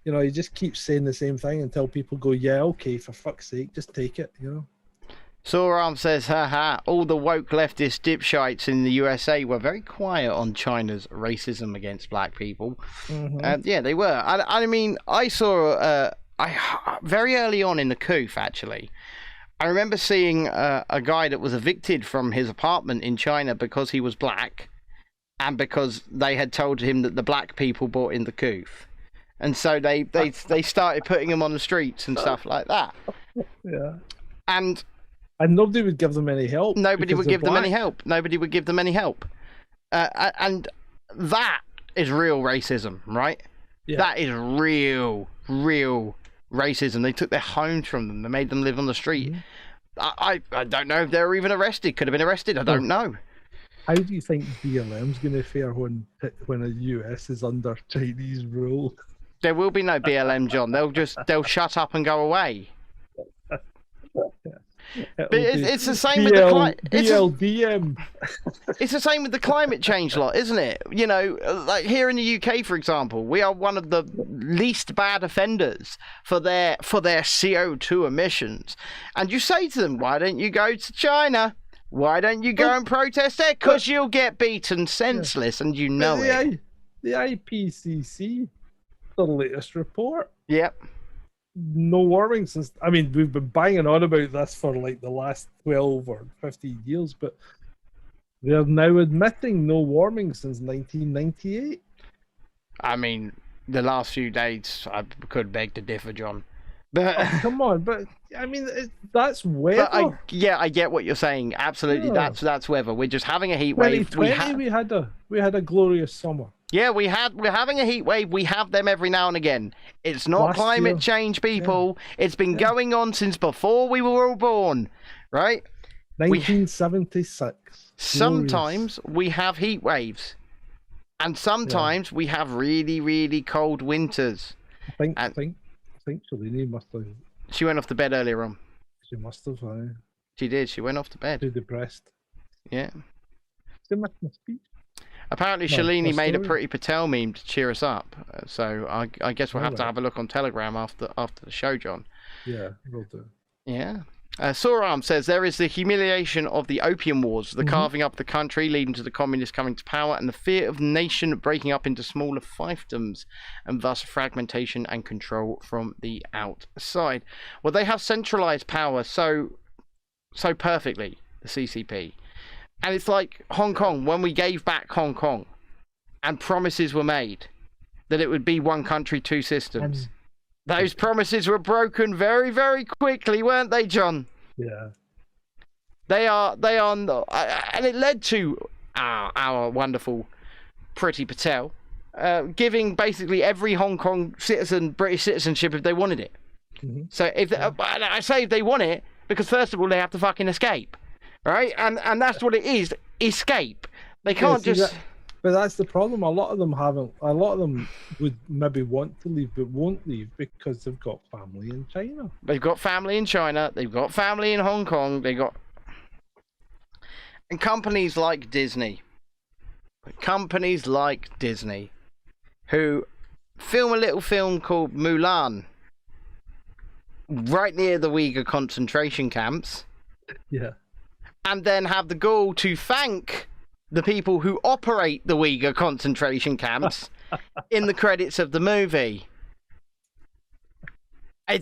he just keeps saying the same thing until people go, yeah, okay, for fuck's sake, just take it, Soram says, haha, all the woke leftist dipshites in the USA were very quiet on China's racism against black people. Yeah, they were. I mean, I saw, very early on in the coup, actually, I remember seeing a guy that was evicted from his apartment in China because he was black and because they had told him that the black people brought in the coup. And so they started putting him on the streets and stuff like that. Yeah. And nobody would give them any help. Nobody would give them any help. And that is real racism, right? Yeah. That is real racism. They took their homes from them. They made them live on the street. I don't know if they were even arrested. Could have been arrested. I don't know. How do you think BLM's going to fare when a US is under Chinese rule? There will be no BLM, John. They'll shut up and go away. But it's the same with the BLDM. It's the same with the climate change lot, isn't it? You know, like here in the UK, for example, we are one of the least bad offenders for their CO2 emissions. And you say to them, why don't you go to China? Why don't you go and protest there? Because you'll get beaten senseless, and you know it. The IPCC, the latest report. Yep. No warming since, I mean, we've been banging on about this for like the last 12 or 15 years, but they're now admitting no warming since 1998. I mean, the last few days, I could beg to differ, John. But come on, but I mean, that's weather. But I get what you're saying. Absolutely, Yeah. that's weather. We're just having a heat wave. 2020, we had a glorious summer. Yeah, we're having a heat wave. We have them every now and again. It's not Last climate year. change, people. Yeah. It's been going on since before we were all born, right? 1976. Sometimes we have heat waves, and sometimes we have really, really cold winters. I think Shalini must have. She went off to bed earlier on. She must have. She did. She went off to bed. Too depressed. Yeah. She must have speech. Apparently, Shalini made a Pretty Patel meme to cheer us up. So I guess we'll have to have a look on Telegram after the show, John. Yeah, we'll do. Yeah. Soram says there is the humiliation of the opium wars, the carving up of the country leading to the communists coming to power, and the fear of the nation breaking up into smaller fiefdoms, and thus fragmentation and control from the outside. Well, they have centralized power so perfectly, the CCP. And it's like Hong Kong, when we gave back Hong Kong and promises were made that it would be one country, two systems. Those promises were broken very, very quickly, weren't they, John? Yeah. They are not, and it led to our wonderful Pretty Patel giving basically every Hong Kong citizen British citizenship if they wanted it. Mm-hmm. So I say if they want it, because first of all, they have to fucking escape. Right, and that's what it is. Escape. They can't just. But that's the problem. A lot of them haven't. A lot of them would maybe want to leave, but won't leave because they've got family in China. They've got family in China. They've got family in Hong Kong. And companies like Disney, who film a little film called Mulan, right near the Uyghur concentration camps. Yeah. And then have the gall to thank the people who operate the Uyghur concentration camps in the credits of the movie. You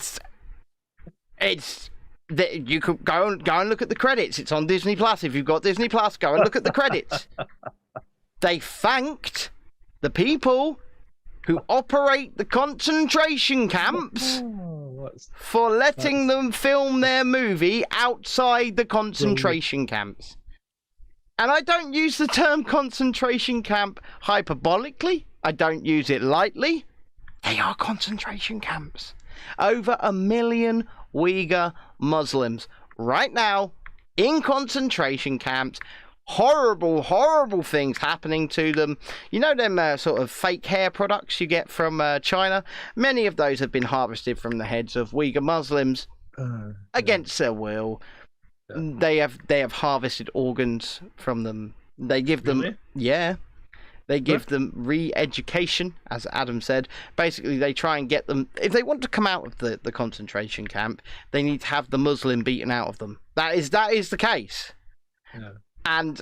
could go and look at the credits. It's on Disney Plus. If you've got Disney Plus, go and look at the credits. They thanked the people who operate the concentration camps for letting them film their movie outside the concentration camps. And I don't use the term concentration camp hyperbolically. I don't use it lightly. They are concentration camps. Over 1 million Uyghur Muslims right now in concentration camps. Horrible, horrible things happening to them. You know them sort of fake hair products you get from China? Many of those have been harvested from the heads of Uyghur Muslims against their will. Yeah. They have harvested organs from them. They give them... Yeah. They give them re-education, as Adam said. Basically, they try and get them... If they want to come out of the concentration camp, they need to have the Muslim beaten out of them. That is the case. Yeah. And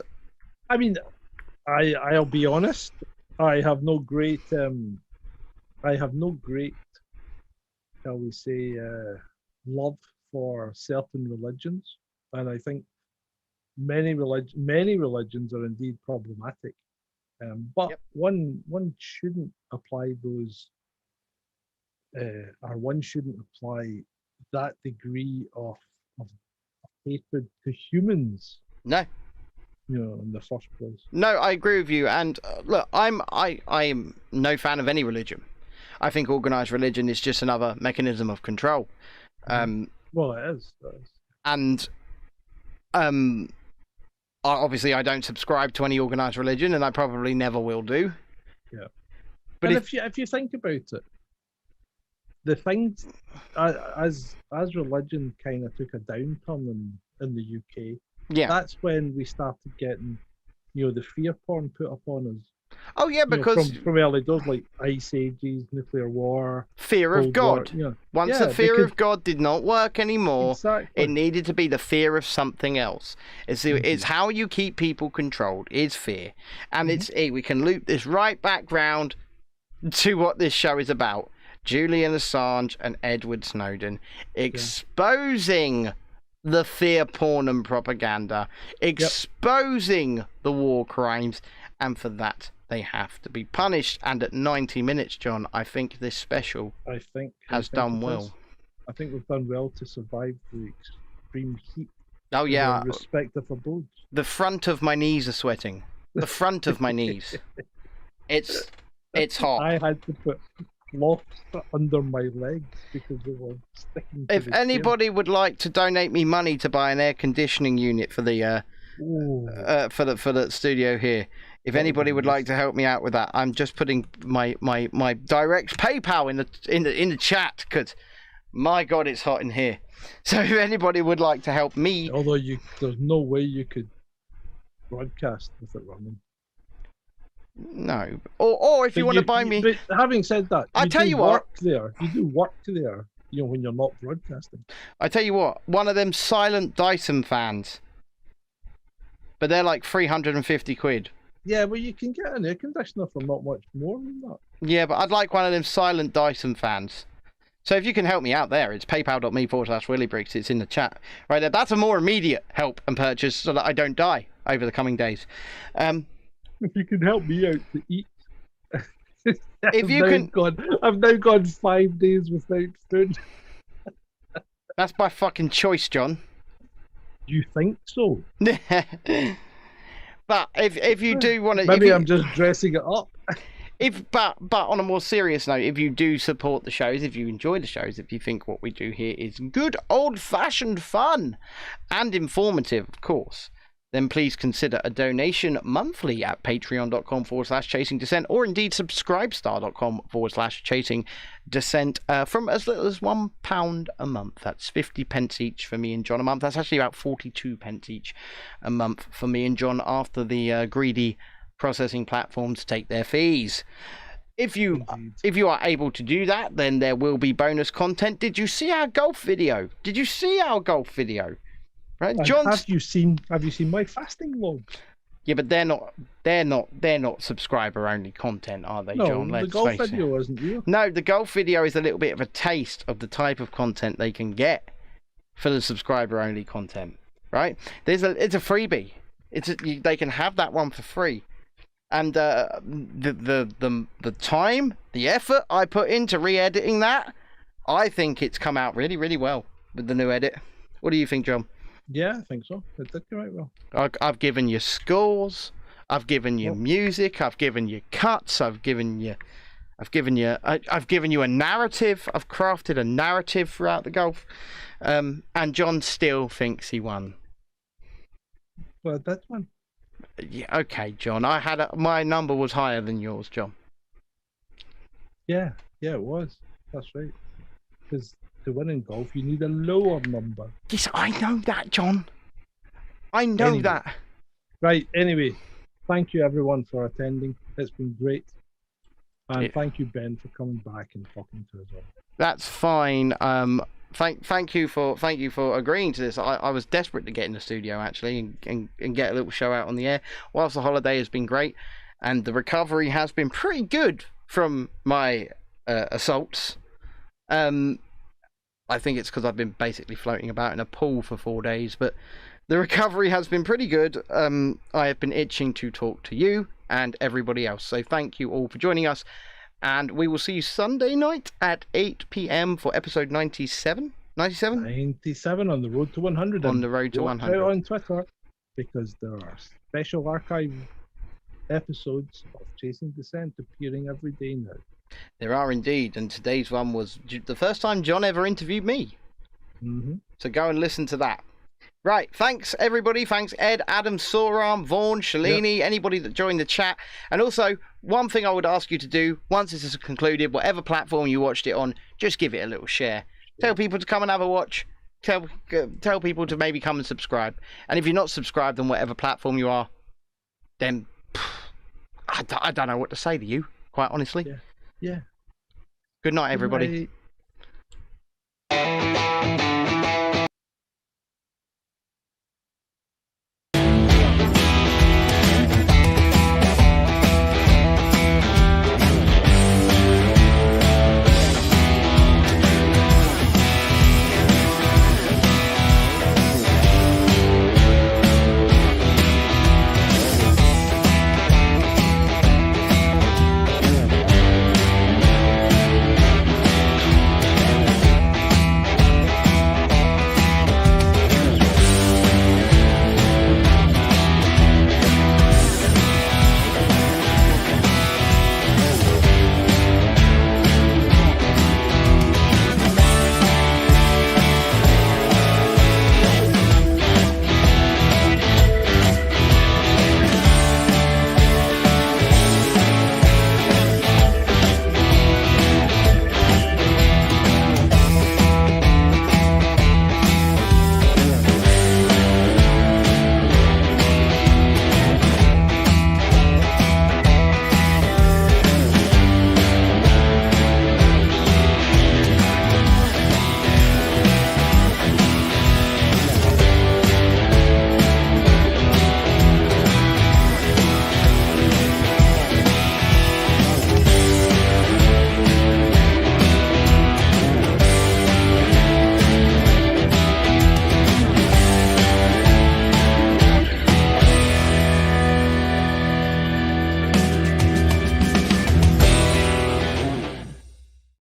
I mean, I'll be honest. I have no great, shall we say, love for certain religions, and I think many religions are indeed problematic. But one shouldn't apply those, or one shouldn't apply that degree of hatred to humans. No. In the first place. No, I agree with you. And look, I am no fan of any religion. I think organised religion is just another mechanism of control. Well, it is. And obviously I don't subscribe to any organised religion, and I probably never will do. Yeah. But and if you think about it, the things as religion kind of took a downturn in the UK, yeah, that's when we started getting, the fear porn put upon us. Oh yeah, because from early doors, like ice ages, nuclear war, fear of God. Once the fear of God did not work anymore, exactly. It needed to be the fear of something else. It's how you keep people controlled is fear, and we can loop this right back round to what this show is about: Julian Assange and Edward Snowden exposing the fear porn and propaganda, exposing the war crimes, and for that they have to be punished. And at 90 minutes, John, I think this special has done well. I think we've done well to survive the extreme heat. Oh yeah, respective abodes. The front of my knees are sweating. The front of my knees. It's hot. I had to put cloths under my legs because they were sticking to If anybody would like to donate me money to buy an air conditioning unit for the for the studio here, if anybody would like to help me out with that, I'm just putting my direct PayPal in the chat, because my God, it's hot in here. So if anybody would like to help me, although there's no way you could broadcast with it running. No, or if you want to buy me. But having said that, I tell you what, you do work there. When you're not broadcasting. I tell you what, one of them silent Dyson fans, but they're like 350 quid. Yeah, well, you can get an air conditioner for not much more than that. Yeah, but I'd like one of them silent Dyson fans. So if you can help me out there, it's paypal.me/WillyBriggs. It's in the chat right there. That's a more immediate help and purchase so that I don't die over the coming days. If you can help me out to eat. If you can, I've now gone 5 days without food. That's by fucking choice, John. You think so? But if you do want to, maybe I'm just dressing it up. But on a more serious note, if you do support the shows, if you enjoy the shows, if you think what we do here is good old-fashioned fun and informative, of course, then please consider a donation monthly at patreon.com/chasing dissent, or indeed subscribestar.com/chasing dissent, from as little as £1 a month. That's 50 pence each for me and John a month. That's actually about 42 pence each a month for me and John after the greedy processing platforms take their fees. If you are able to do that, then there will be bonus content. Did you see our golf video? Right, John. Have you seen my fasting logs? Yeah, but they're not subscriber only content, are they, John? No, the golf video isn't you. No, the golf video is a little bit of a taste of the type of content they can get for the subscriber only content, right? It's a freebie. They can have that one for free. And the time, the effort I put into re-editing that, I think it's come out really, really well with the new edit. What do you think, John? Yeah, I think so. It did come out well. I've given you scores, I've given you music, I've given you cuts, I've given you a narrative. I've crafted a narrative throughout the golf, and John still thinks he won. Well, that's one. Yeah, okay, John. My number was higher than yours, John. Yeah, it was. That's right. Because to win in golf, you need a lower number. Yes, I know that, John. I know that. Right. Anyway, thank you everyone for attending. It's been great, and thank you, Ben, for coming back and talking to us all. That's fine. Thank you for agreeing to this. I was desperate to get in the studio actually and get a little show out on the air. Whilst the holiday has been great, and the recovery has been pretty good from my assaults. I think it's because I've been basically floating about in a pool for 4 days, but the recovery has been pretty good. I have been itching to talk to you and everybody else. So thank you all for joining us. And we will see you Sunday night at 8 p.m. for episode 97. 97? 97 on the road to 100. On the road to 100. Out on Twitter, because there are special archive episodes of Chasing Dissent appearing every day now. There are indeed, and today's one was the first time John ever interviewed me. Mm-hmm. So go and listen to that. Right, thanks everybody. Thanks Ed, Adam, Soram, Vaughan, Shalini, anybody that joined the chat. And also, one thing I would ask you to do, once this is concluded, whatever platform you watched it on, just give it a little share. Tell people to come and have a watch. Tell people to maybe come and subscribe. And if you're not subscribed on whatever platform you are, then I don't know what to say to you, quite honestly. Yeah. Good night, everybody.